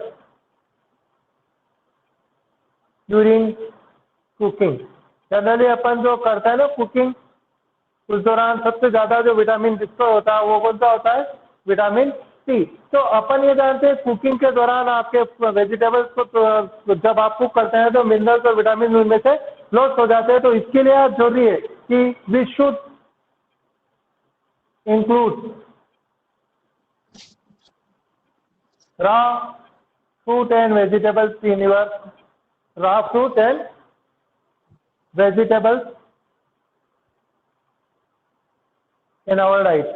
[SPEAKER 1] during cooking. Generally अपन जो करते हैं ना कुकिंग, उस दौरान सबसे ज्यादा जो विटामिन डिस्ट्रॉय होता है वो कौन सा होता है, विटामिन सी। तो अपन ये जानते हैं कुकिंग के दौरान आपके वेजिटेबल्स को तो जब आप कुक करते हैं तो मिनरल्स और विटामिन उनमें से लॉस हो जाते हैं। तो इसके लिए आप जरूरी है कि we should include raw fruit and vegetables in your raw fruit and vegetables in our diet,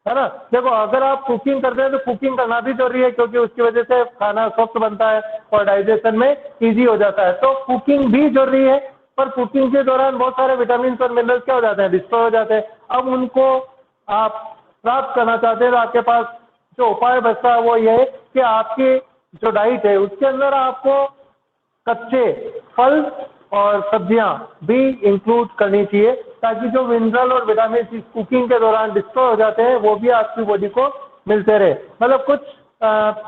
[SPEAKER 1] है ना। देखो अगर आप कुकिंग करते हैं तो कुकिंग करना भी जरूरी है, क्योंकि उसकी वजह से खाना सॉफ्ट बनता है और डाइजेशन में इजी हो जाता है। तो कुकिंग भी जरूरी है, पर कुकिंग के दौरान बहुत सारे विटामिन और मिनरल्स क्या हो जाते हैं, डिस्ट्रॉय हो जाते हैं। अब उनको आप प्राप्त करना चाहते हैं तो आपके पास जो उपाय बचता है वो ये है कि आपकी जो डाइट है उसके अंदर आपको कच्चे फल और सब्जियां भी इंक्लूड करनी चाहिए, ताकि जो मिनरल और विटामिन इस कुकिंग के दौरान डिस्ट्रॉय हो जाते हैं वो भी आपकी बॉडी को मिलते रहे। मतलब कुछ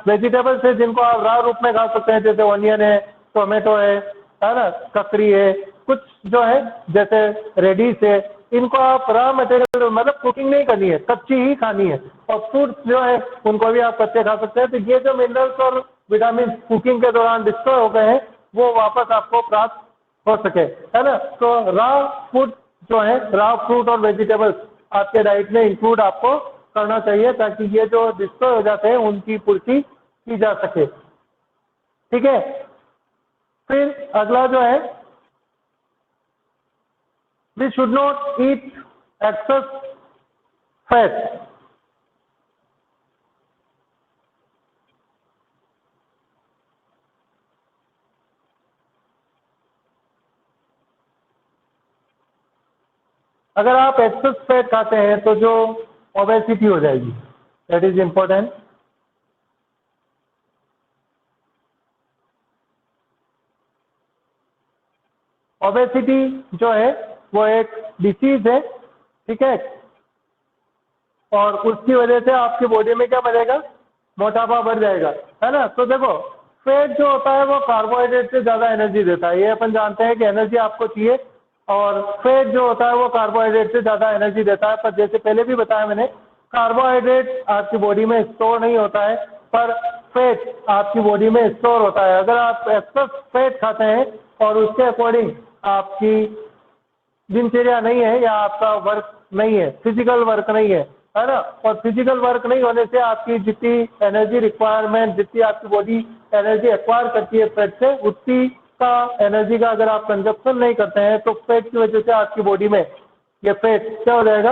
[SPEAKER 1] वेजिटेबल्स है जिनको आप रॉ रूप में खा सकते हैं, जैसे ऑनियन है, टोमेटो है ना, ककड़ी है, कुछ जो है जैसे रेडिश है, इनको आप रॉ मटेरियल मतलब कुकिंग नहीं करनी है, कच्ची ही खानी है। और फ्रूट्स जो है उनको भी आप कच्चे खा सकते हैं। तो ये जो मिनरल्स और विटामिन कुकिंग के दौरान डिस्ट्रॉय हो गए हैं वो वापस आपको प्राप्त हो सके, है ना। तो रॉ फूड जो है, रॉ फ्रूट और वेजिटेबल्स आपके डाइट में इंक्लूड आपको करना चाहिए ताकि ये जो डिस्ट्रॉय हो जाते हैं उनकी पूर्ति की जा सके, ठीक है। फिर अगला जो है, we should not eat excess fat. अगर आप एक्सेस फैट खाते हैं तो जो ओबेसिटी हो जाएगी, दैट इज इंपॉर्टेंट। ओबेसिटी जो है वो एक डिसीज है, ठीक है। और उसकी वजह से आपकी बॉडी में क्या बढ़ेगा, मोटापा बढ़ जाएगा, है ना। तो देखो फैट जो होता है वो कार्बोहाइड्रेट से ज़्यादा एनर्जी देता है, ये अपन जानते हैं कि एनर्जी आपको चाहिए और फैट जो होता है वो कार्बोहाइड्रेट से ज़्यादा एनर्जी देता है। पर जैसे पहले भी बताया मैंने, कार्बोहाइड्रेट आपकी बॉडी में स्टोर नहीं होता है पर फैट आपकी बॉडी में स्टोर होता है। अगर आप एक्सेस फैट खाते हैं और उसके अकॉर्डिंग आपकी दिनचर्या नहीं है या आपका वर्क नहीं है, फिजिकल वर्क नहीं है ना। और फिजिकल वर्क नहीं होने से आपकी जितनी एनर्जी रिक्वायरमेंट, जितनी आपकी बॉडी एनर्जी एक्वायर करती है फैट से, उतनी का एनर्जी का अगर आप कंजप्शन नहीं करते हैं तो फैट की वजह से आपकी बॉडी में ये फैट क्या हो जाएगा,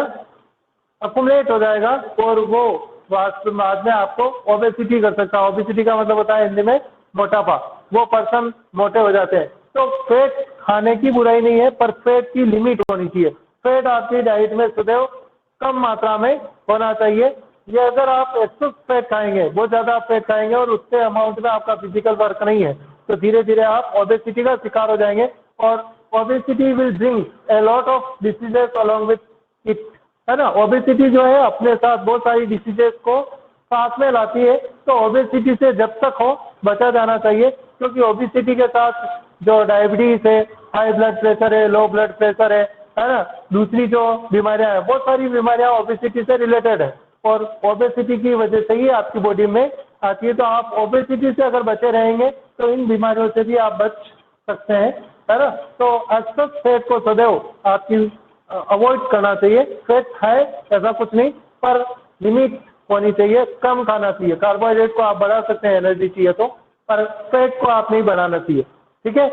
[SPEAKER 1] अकुमुलेट हो जाएगा और वो वास्तव बाद में आपको ओबेसिटी कर सकता है। ओबेसिटी का मतलब होता है हिंदी में मोटापा, वो पर्सन मोटे हो जाते हैं। तो फैट खाने की बुराई नहीं है पर फैट की लिमिट होनी चाहिए। फैट आपकी डाइट में सदैव कम मात्रा में होना चाहिए। ये अगर आप एक्सेस फैट खाएंगे, बहुत ज़्यादा फैट खाएंगे और उसके अमाउंट में आपका फिजिकल वर्क नहीं है तो धीरे धीरे आप ओबेसिटी का शिकार हो जाएंगे और obesity will bring a lot of diseases along with it, है ना। ओबेसिटी जो है अपने साथ बहुत सारी डिसीजेस को साथ में लाती है। तो ओबेसिटी से जब तक हो बचा जाना चाहिए क्योंकि ओबेसिटी के साथ जो डायबिटीज है, हाई ब्लड प्रेशर है, लो ब्लड प्रेशर है ना, दूसरी जो बीमारियां हैं, बहुत सारी बीमारियां ओबेसिटी से रिलेटेड है और ओबेसिटी की वजह से ही आपकी बॉडी में आती है। तो आप ओबेसिटी से अगर बचे रहेंगे तो इन बीमारियों से भी आप बच सकते हैं, है ना। तो एक्सेस फैट को सदैव आपकी अवॉइड करना चाहिए। फैट खाए ऐसा कुछ नहीं पर लिमिट होनी चाहिए, कम खाना चाहिए। कार्बोहाइड्रेट को आप बढ़ा सकते हैं एनर्जी चाहिए तो, पर फैट को आप नहीं बढ़ाना चाहिए, ठीक है।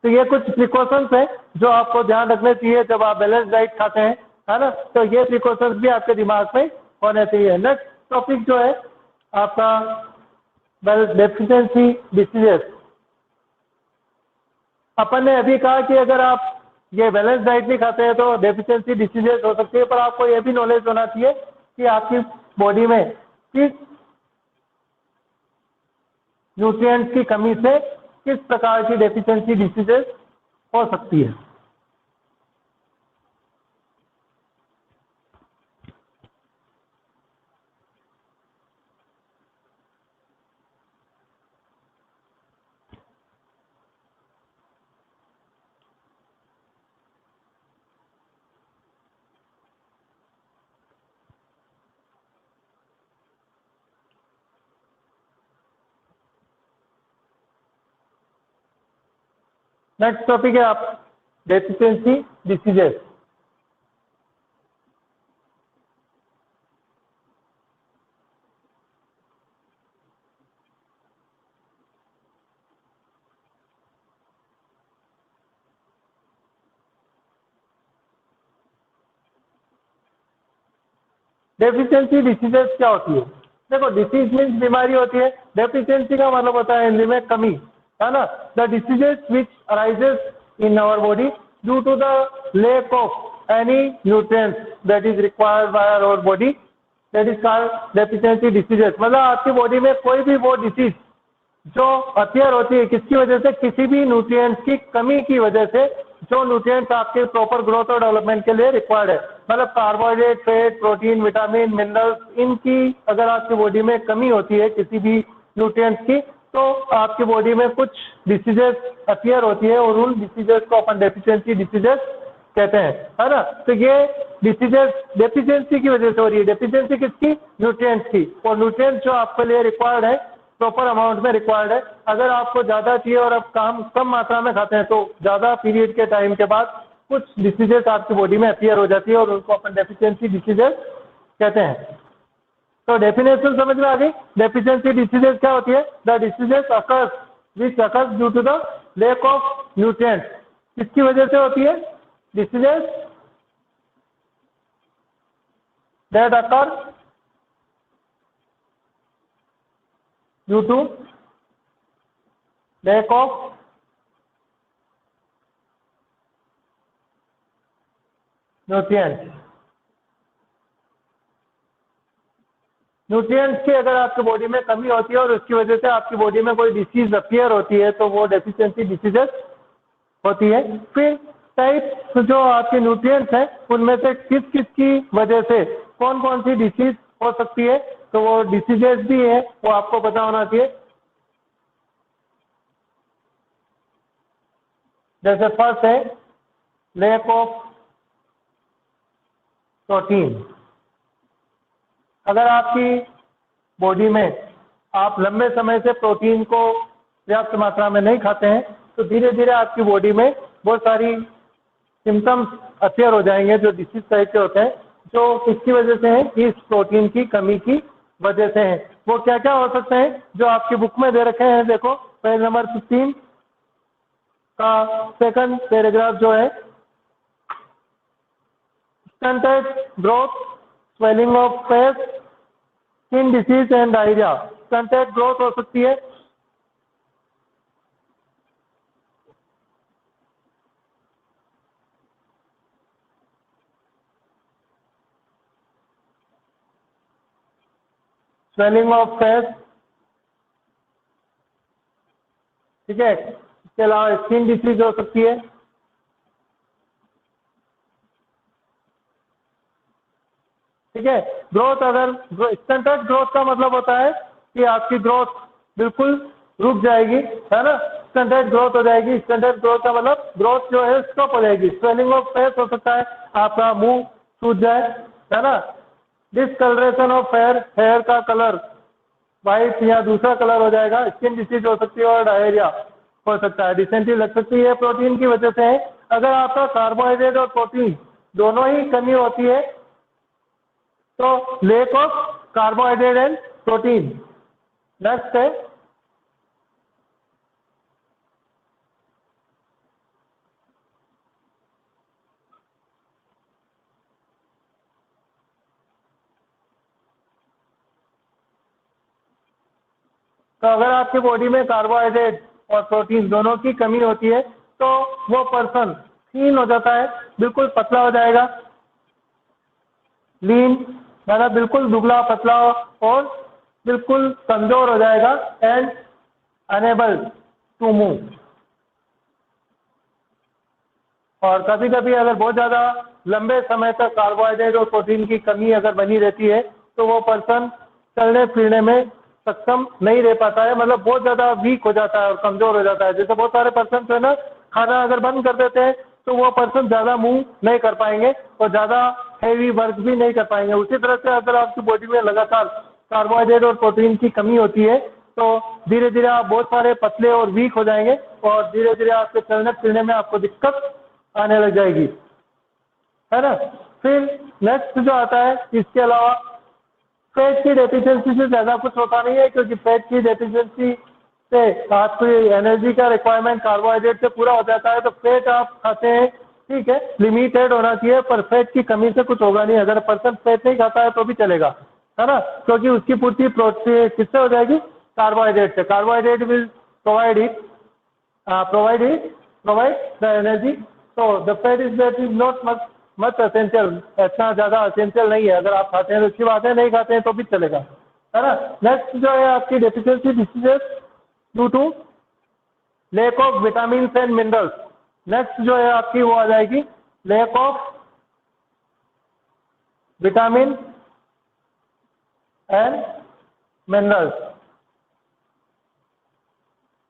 [SPEAKER 1] तो ये कुछ प्रिकॉशंस हैं जो आपको ध्यान रखने चाहिए जब आप बैलेंस डाइट खाते हैं, है ना। तो ये प्रिकॉशंस भी आपके दिमाग में होने चाहिए। नेक्स्ट टॉपिक जो है आपका डेफिशिएंसी डिसीजेस। अपन ने अभी कहा कि अगर आप ये बैलेंस डाइट नहीं खाते हैं तो डेफिशिएंसी डिसीजेस हो सकती है, पर आपको ये भी नॉलेज होना चाहिए कि आपकी बॉडी में किस न्यूट्रिएंट्स की कमी से किस प्रकार की डेफिशिएंसी डिसीजेस हो सकती है। नेक्स्ट टॉपिक है आप डेफिशिएंसी डिसीजेस। डेफिशिएंसी डिसीजेस क्या होती है? देखो डिसीज मीन्स बीमारी होती है, डेफिशिएंसी का मतलब होता है हिंदी में कमी, है ना। The diseases which arises in our body due to the lack of any nutrients that is required by our body, that is called deficiency diseases. मतलब आपकी बॉडी में कोई भी वो डिसीज जो अपियर होती है किसकी वजह से, किसी भी न्यूट्रिएंट्स की कमी की वजह से, जो न्यूट्रिएंट्स आपके प्रॉपर ग्रोथ और डेवलपमेंट के लिए रिक्वायर्ड है, मतलब carbohydrate, fat, protein, vitamin, minerals, इनकी अगर आपकी बॉडी में कमी होती है किसी भी न्यूट्रिएंट्स की तो आपकी बॉडी में कुछ डिसीजेस अपियर होती है और उन डिसीजेस को अपन डेफिशिएंसी डिसीजेस कहते हैं, है ना। तो ये डिसीजेस डेफिशिएंसी की वजह से हो रही है। डेफिशिएंसी किसकी? न्यूट्रिएंट्स की। और न्यूट्रिएंट्स जो आपके लिए रिक्वायर्ड है, प्रॉपर अमाउंट में रिक्वायर्ड है। अगर आपको ज़्यादा चाहिए और आप कम मात्रा में खाते हैं तो ज़्यादा पीरियड के टाइम के बाद कुछ डिसीजेस आपकी बॉडी में अपीयर हो जाती है और उनको अपन डेफिशिएंसी डिसीजेस कहते हैं। तो डेफिनेशन समझ में आ गई। डेफिशिएंसी डिसीजेस क्या होती है? The diseases occurs which occurs due to the lack of nutrients. किसकी वजह से होती है? Diseases that occur due to lack of nutrients. Nutrients की अगर आपकी बॉडी में कमी होती है और उसकी वजह से आपकी बॉडी में कोई डिसीज अपीयर होती है तो वो डेफिशिएंसी डिसीजेस होती है। फिर टाइप जो आपके न्यूट्रिएंट्स हैं उनमें से किस किस की वजह से कौन कौन सी डिसीज हो सकती है, तो वो डिसीजेस भी है, वो आपको पता होना चाहिए। जैसे फर्स्ट है लैक ऑफ प्रोटीन। अगर आपकी बॉडी में आप लंबे समय से प्रोटीन को पर्याप्त मात्रा में नहीं खाते हैं तो धीरे धीरे आपकी बॉडी में बहुत सारी सिम्टम्स अपीयर हो जाएंगे जो डिसीज टाइप के होते हैं, जो किसकी वजह से है? इस प्रोटीन की कमी की वजह से है। वो क्या क्या हो सकते हैं जो आपकी बुक में दे रखे हैं? देखो पेज नंबर 15 का सेकंड पैराग्राफ जो है, stunted growth, swelling of face, skin disease and diarrhoea. Stunted growth हो सकती है, स्वेलिंग ऑफ फेस, ठीक है। इसके अलावा स्किन डिसीज हो सकती है, ठीक है। ग्रोथ, अगर स्टंटेड ग्रोथ का मतलब होता है कि आपकी ग्रोथ बिल्कुल रुक जाएगी, है ना। स्टंटेड ग्रोथ हो जाएगी। स्टंटेड ग्रोथ का मतलब ग्रोथ जो है स्टॉप हो जाएगी। स्वेलिंग ऑफ फेस हो सकता है, आपका मुंह सूज जाए, है ना। डिसकलरेशन ऑफ हेयर, हेयर का कलर वाइट या दूसरा कलर हो जाएगा। स्किन डिसीज हो सकती है और डायरिया हो सकता है। डिसेंट्री लग सकती है, प्रोटीन की वजह से है। अगर आपका कार्बोहाइड्रेट और प्रोटीन दोनों ही कमी होती है तो lack of carbohydrate and protein. Next है तो अगर आपकी बॉडी में कार्बोहाइड्रेट और प्रोटीन दोनों की कमी होती है तो वो पर्सन लीन हो जाता है, बिल्कुल पतला हो जाएगा। लीन मतलब बिल्कुल दुबला पतला और बिल्कुल कमजोर हो जाएगा। And unable to move. और कभी कभी अगर बहुत ज़्यादा लंबे समय तक कार्बोहाइड्रेट और प्रोटीन की कमी अगर बनी रहती है तो वो पर्सन चलने फिरने में सक्षम नहीं रह पाता है, मतलब बहुत ज़्यादा वीक हो जाता है और कमज़ोर हो जाता है। जैसे बहुत सारे पर्सन जो है ना, खाना अगर बंद कर देते हैं तो वो पर्सन ज़्यादा मूव नहीं कर पाएंगे और ज़्यादा हैवी वर्क भी नहीं कर पाएंगे। उसी तरह से अगर आपकी बॉडी में लगातार कार्बोहाइड्रेट और प्रोटीन की कमी होती है तो धीरे धीरे आप बहुत सारे पतले और वीक हो जाएंगे और धीरे धीरे आपके चलने फिरने में आपको दिक्कत आने लग जाएगी, है ना। फिर नेक्स्ट जो आता है, इसके अलावा फैट की डेफिशिएंसी से ज़्यादा कुछ होता नहीं है, क्योंकि फैट की डेफिशिएंसी से आपकी एनर्जी का रिक्वायरमेंट कार्बोहाइड्रेट से पूरा हो जाता है। तो फैट आप खाते हैं, ठीक है, लिमिटेड होना चाहिए, पर फैट की कमी से कुछ होगा नहीं। अगर पर्सन फैट नहीं खाता है तो भी चलेगा, है ना, क्योंकि उसकी पूर्ति प्रोटीन किससे हो जाएगी? कार्बोहाइड्रेट से। Carbohydrate will provide the energy, so the fat is that is not much essential, इतना ज़्यादा essential नहीं है। अगर आप खाते हैं तो अच्छी बात है, नहीं खाते हैं तो भी चलेगा, है ना। नेक्स्ट जो है आपकी deficiency diseases due to lack of vitamin and minerals. Next जो है आपकी वो आ जाएगी lack of vitamin and minerals.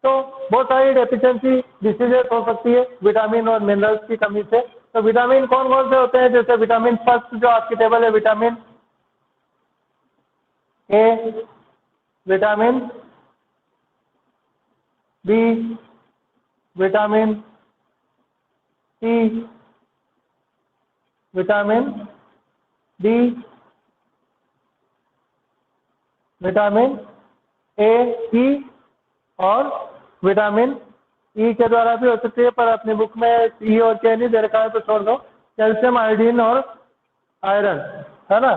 [SPEAKER 1] तो बहुत सारी डेफिशिएंसी डिसीजेस हो सकती है विटामिन और मिनरल्स की कमी से। तो विटामिन कौन कौन से होते हैं? जैसे विटामिन फर्स्ट जो आपकी टेबल है, vitamin A, vitamin B, vitamin C, vitamin D, vitamin A, E और विटामिन ई के द्वारा भी हो सकती है, पर अपनी बुक में ई और के नहीं दे रखा है तो छोड़ दो। कैल्शियम, आयोडीन और आयरन, है ना।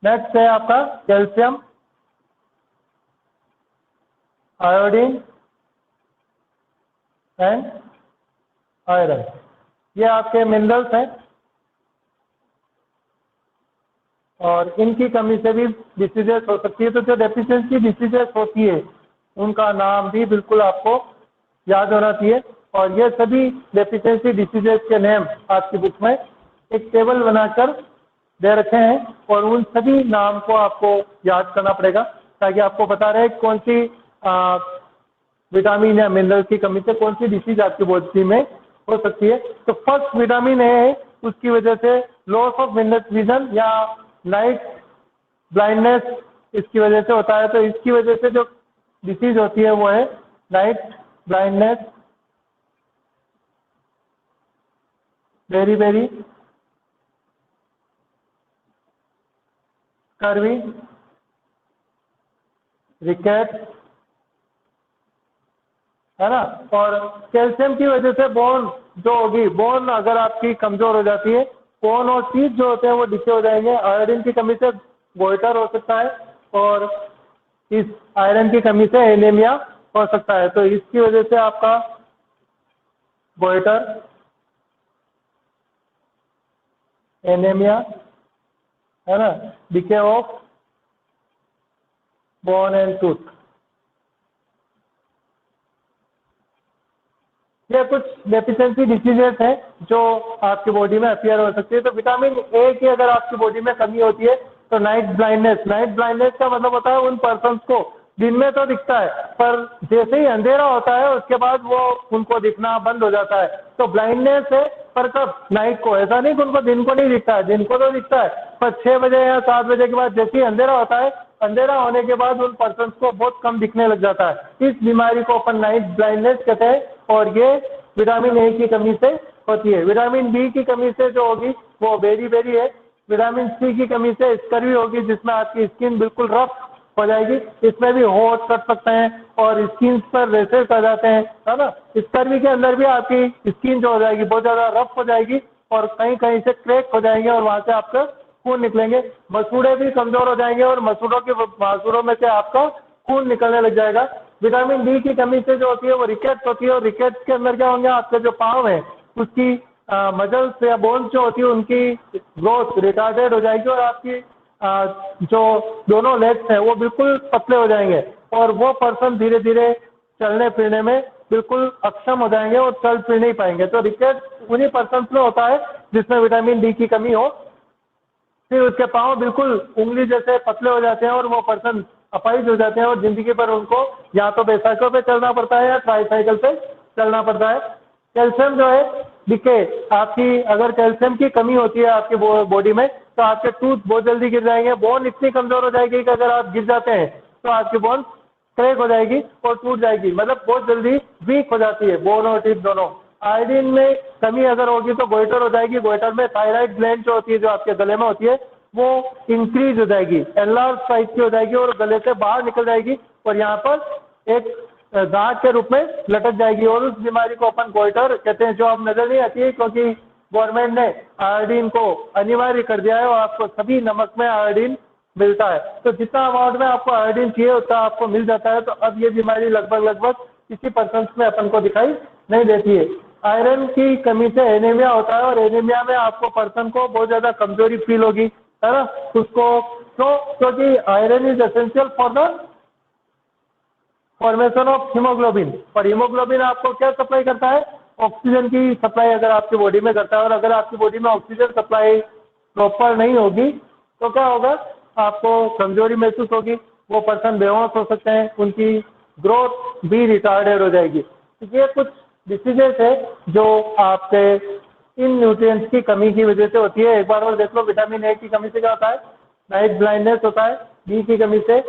[SPEAKER 1] नेक्स्ट है आपका कैल्शियम, आयोडीन एंड आयरन, ये आपके मिनरल्स हैं और इनकी कमी से भी डिसीजेस हो सकती है। तो जो डेफिशिएंसी डिसीजेस होती है उनका नाम भी बिल्कुल आपको याद होना चाहिए, और ये सभी डेफिशिएंसी डिसीजेस के नेम आपकी बुक में एक टेबल बनाकर दे रखे हैं और उन सभी नाम को आपको याद करना पड़ेगा ताकि आपको पता रहे कौन सी विटामिन या मिनरल की कमी से कौन सी डिसीज आपकी बॉडी में हो सकती है। तो फर्स्ट विटामिन ए है, उसकी वजह से लॉस ऑफ विजन या नाइट ब्लाइंडनेस इसकी वजह से होता है। तो इसकी वजह से जो डिसीज होती है वो है नाइट ब्लाइंडनेस, बेरी स्कर्वी, रिकेट, है ना। और कैल्शियम की वजह से बोन जो होगी, बोन अगर आपकी कमजोर हो जाती है, बोन और टीथ जो होते हैं वो डिके हो जाएंगे। आयोडीन की कमी से गोइटर हो सकता है और इस आयरन की कमी से एनीमिया हो सकता है। तो इसकी वजह से आपका गोइटर, एनीमिया, है ना, decay of bone and tooth, ये कुछ डेफिशिएंसी डिसीजेस हैं जो आपकी बॉडी में अपीयर हो सकती है। तो विटामिन ए की अगर आपकी बॉडी में कमी होती है तो नाइट ब्लाइंडनेस का मतलब होता है उन पर्सन्स को दिन में तो दिखता है पर जैसे ही अंधेरा होता है उसके बाद वो उनको दिखना बंद हो जाता है। तो ब्लाइंडनेस है पर कब? नाइट को। ऐसा नहीं कि उनको दिन को नहीं दिखता है, दिन को तो दिखता है पर 6 बजे या 7 बजे के बाद जैसे ही अंधेरा होता है, अंधेरा होने के बाद उन पर्सन्स को बहुत कम दिखने लग जाता है। इस बीमारी को अपन नाइट ब्लाइंडनेस कहते हैं और ये विटामिन ए की कमी से होती है। विटामिन बी की कमी से जो होगी वो बेरी है। विटामिन सी की कमी से स्कर्वी होगी जिसमें आपकी स्किन बिल्कुल रफ हो जाएगी, इसमें भी होठ कट सकते हैं और स्किन पर रेसेस आ जाते हैं, है ना। स्कर्वी के अंदर भी आपकी स्किन जो हो जाएगी बहुत ज़्यादा रफ हो जाएगी और कहीं कहीं से क्रैक हो जाएंगे और वहाँ से आपका खून निकलेंगे। मसूड़े भी कमजोर हो जाएंगे और मसूड़ों में से आपका खून निकलने लग जाएगा। विटामिन डी की कमी से जो होती है वो रिकेट्स होती है और रिकेट्स के अंदर क्या होंगे, आपके जो पाँव है उसकी मसल्स या बोन्स जो होती है उनकी ग्रोथ रिटार्डेड हो जाएगी और आपकी जो दोनों लेग्स हैं वो बिल्कुल पतले हो जाएंगे और वो पर्सन धीरे धीरे चलने फिरने में बिल्कुल अक्षम हो जाएंगे और चल फिर नहीं पाएंगे। तो रिकेट्स उन्हीं पर्सन में होता है जिसमें विटामिन डी की कमी हो, फिर उसके पाँव बिल्कुल उंगली जैसे पतले हो जाते हैं और वो पर्सन अपाहिज हो जाते हैं और जिंदगी भर उनको या तो बैसाइकिल पे चलना पड़ता है या ट्राईसाइकिल पे चलना पड़ता है। कैल्शियम जो है डिके, आपकी अगर कैल्शियम की कमी होती है आपकी बॉडी में तो आपके टूथ बहुत जल्दी गिर जाएंगे। बोन इतनी कमजोर हो जाएगी कि अगर आप गिर जाते हैं तो आपकी बोन क्रैक हो जाएगी और टूट जाएगी, मतलब बहुत जल्दी वीक हो जाती है बोन और टीथ दोनों। आयोडीन में कमी अगर होगी तो गोइटर हो जाएगी। गोइटर में थायराइड ग्लैंड जो होती है जो आपके गले में होती है वो इंक्रीज हो जाएगी, एनलार्ज साइज की हो जाएगी और गले से बाहर निकल जाएगी और यहाँ पर एक दाग के रूप में लटक जाएगी और उस बीमारी को अपन गोइटर कहते हैं, जो अब नजर नहीं आती है क्योंकि गवर्नमेंट ने आयोडीन को अनिवार्य कर दिया है और आपको सभी नमक में आयोडीन मिलता है। तो जितना अमाउंट में आपको आयोडीन चाहिए उतना आपको मिल जाता है। तो अब ये बीमारी लगभग किसी पर्सन में अपन को दिखाई नहीं देती है। आयरन की कमी से एनीमिया होता है और एनीमिया में आपको पर्सन को बहुत ज्यादा कमजोरी फील होगी, है ना। उसको क्योंकि iron is essential for the formation of haemoglobin और हीमोग्लोबिन आपको क्या सप्लाई करता है? ऑक्सीजन की सप्लाई अगर आपकी बॉडी में करता है और अगर आपकी बॉडी में ऑक्सीजन सप्लाई प्रॉपर नहीं होगी तो क्या होगा, आपको कमजोरी महसूस होगी, वो पर्सन बेहोश हो सकते हैं, उनकी ग्रोथ भी रिटार्डेड हो जाएगी। तो ये कुछ डिसीजेस है जो आपके इन न्यूट्रिएंट्स की कमी की वजह से होती है। एक बार और देख लो, विटामिन ए की कमी से क्या होता है? नाइट ब्लाइंडनेस होता है। बी की कमी से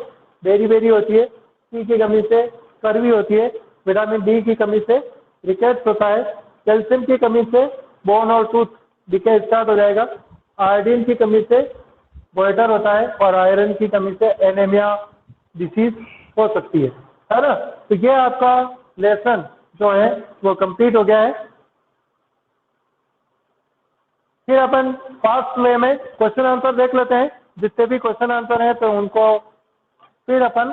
[SPEAKER 1] बेरी होती है। सी की कमी से कर्वी होती है। विटामिन डी की कमी से रिकेट्स होता है। कैल्शियम की कमी से बोन और टूथ डिके स्टार्ट हो जाएगा। आयोडीन की कमी से गोइटर होता है और आयरन की कमी से एनीमिया डिसीज हो सकती है ना। तो ये आपका लेसन जो है वो कंप्लीट हो गया है। फिर अपन फास्ट वे में क्वेश्चन आंसर देख लेते हैं। जितने भी क्वेश्चन आंसर हैं तो उनको फिर अपन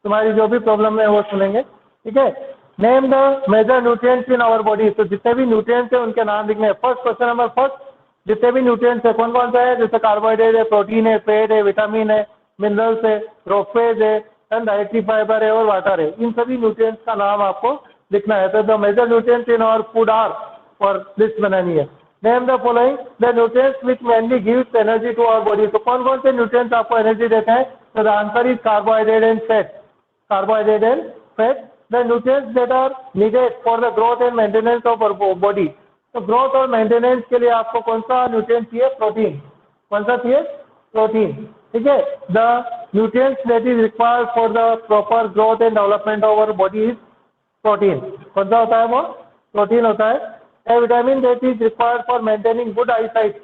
[SPEAKER 1] तुम्हारी जो भी प्रॉब्लम है वो सुनेंगे, ठीक है। Name the major nutrients in our body. तो जितने भी न्यूट्रिएंट्स हैं उनके नाम लिखने हैं। फर्स्ट क्वेश्चन नंबर फर्स्ट, जितने भी न्यूट्रिएंट्स है कौन कौन सा है? जैसे कार्बोहाइड्रेट है, प्रोटीन है, फैट है, विटामिन है, मिनरल्स है, प्रोफेज है, एंड डाइटरी फाइबर है और वाटर है। इन सभी न्यूट्रिएंट्स का नाम आपको लिखना है। तो the major nutrients in our food are, और लिस्ट बनानी है। Name the following the nutrients which mainly gives energy to our body. तो कौन कौन से न्यूट्रिएंट्स आपको एनर्जी देते हैं? तो the answer is carbohydrate and fat. Carbohydrate and fat the nutrients that are needed for the growth and maintenance of our body. तो growth और मेंटेनेंस के लिए आपको कौन सा न्यूट्रिएंट चाहिए? प्रोटीन। कौन सा चाहिए? प्रोटीन, ठीक है। The nutrients that is required for the proper growth and development of our body is protein. कौन सा होता है वो? प्रोटीन होता है। A vitamin that is required for maintaining good eyesight.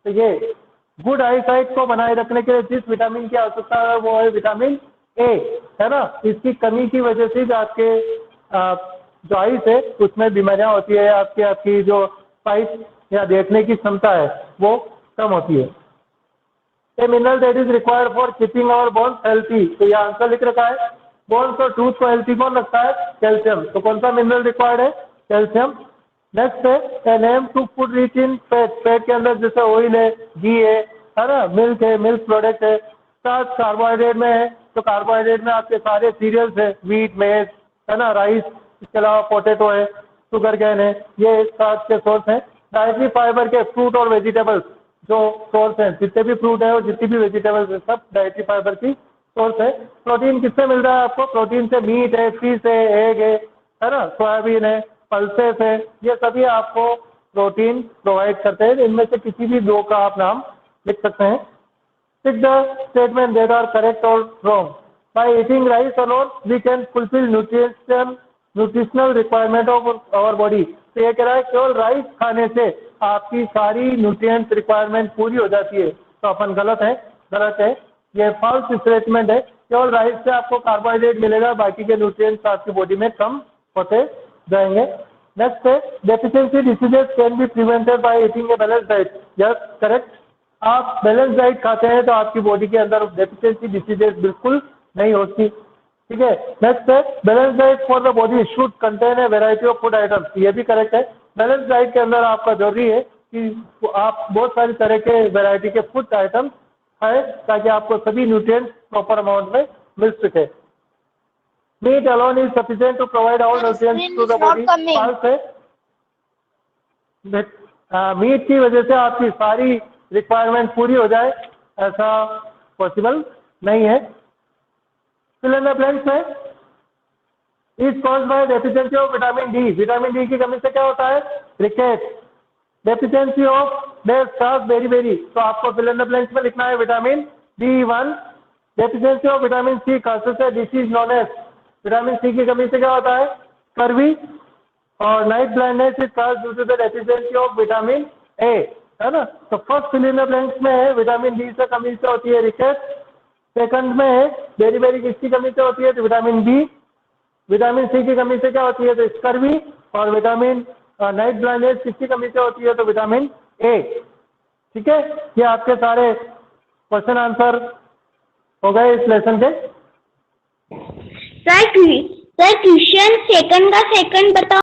[SPEAKER 1] तो ये गुड आई साइट को बनाए रखने के लिए जिस विटामिन की आवश्यकता है वो है विटामिन ए, है ना। इसकी कमी की वजह से आपके जो आइस है उसमें बीमारियां होती है। आपकी जो साइट या देखने की क्षमता है वो कम होती है। A mineral that is required for keeping our bones healthy. तो ये आंसर लिख रखा है। बोन्स और टूथ को हेल्थी कौन रखता है? कैल्शियम। तो कौन सा मिनरल रिक्वायर्ड है? कैल्शियम। नेक्स्ट है name to food rich in fat. Fat के अंदर जैसे ऑयल है, घी है ना, मिल्क है, मिल्क प्रोडक्ट है। साथ कार्बोहाइड्रेट में है तो कार्बोहाइड्रेट में आपके सारे सीरियल्स है, व्हीट, मेज, है ना, राइस, इसके अलावा पोटैटो है, शुगर कैन है, ये साथ के सोर्स हैं। डाइटरी फाइबर के फ्रूट और वेजिटेबल्स जो सोर्स हैं, जितने भी फ्रूट है और जितनी भी वेजिटेबल्स है सब डाइटरी फाइबर की सोर्स है। प्रोटीन किससे मिल रहा है आपको? प्रोटीन से मीट है, फिश है, एग है ना, सोयाबीन है, पल्सेस है, ये सभी आपको प्रोटीन प्रोवाइड करते हैं। इनमें से किसी भी दो का आप नाम लिख सकते हैं। Pick the statement that are correct or wrong. By eating rice alone, we can fulfill nutritional requirement of our body. तो ये कह रहा है केवल राइस खाने से आपकी सारी न्यूट्रिएंट्स रिक्वायरमेंट पूरी हो जाती है। तो अपन गलत है, ये फॉल्स स्टेटमेंट है। केवल राइस से आपको कार्बोहाइड्रेट मिलेगा, बाकी के न्यूट्रिएंट्स आपकी बॉडी में कम होते जाएंगे। नेक्स्ट है deficiency diseases can be prevented by eating a balance diet. Yes, correct. आप बैलेंस डाइट खाते हैं तो आपकी बॉडी के अंदर डेफिशिएंसी डिसीजेस बिल्कुल नहीं होती, ठीक है। नेक्स्ट है balance diet for the body should contain a variety of food items. ये भी करेक्ट है। बैलेंस डाइट के अंदर आपका जरूरी है कि आप बहुत सारी तरह के वैरायटी के फूड आइटम्स खाएं ताकि आपको सभी न्यूट्रिएंट्स प्रॉपर अमाउंट में मिल सके। Meat alone is sufficient to provide all nutrients to the body. False है। मीट की वजह से आपकी सारी रिक्वायरमेंट पूरी हो जाए ऐसा पॉसिबल नहीं है। फिल इन द ब्लैंक्स में is caused by deficiency of vitamin D. Vitamin D की कमी से क्या होता है? रिकेट। Deficiency of beri. तो आपको फिल इन द ब्लैंक्स में लिखना है vitamin B1। Deficiency of vitamin C causes a disease known as. Vitamin C की कमी से क्या होता है? कर्वी। और night blindness is caused due to the deficiency of vitamin A, है ना। तो first fill in the blanks में है विटामिन डी से कमी से होती है रिकेट। सेकंड में है बेरी किसकी कमी से होती है? तो विटामिन बी। विटामिन सी की कमी से क्या होती है? तो स्कर्वी। और विटामिन नाइट ब्लाइंडनेस किसकी कमी से होती है? तो विटामिन ए, ठीक है। ये आपके सारे क्वेश्चन आंसर हो गए इस लेसन के।
[SPEAKER 2] सर क्वेश्चन सेकंड का सेकंड बताओ।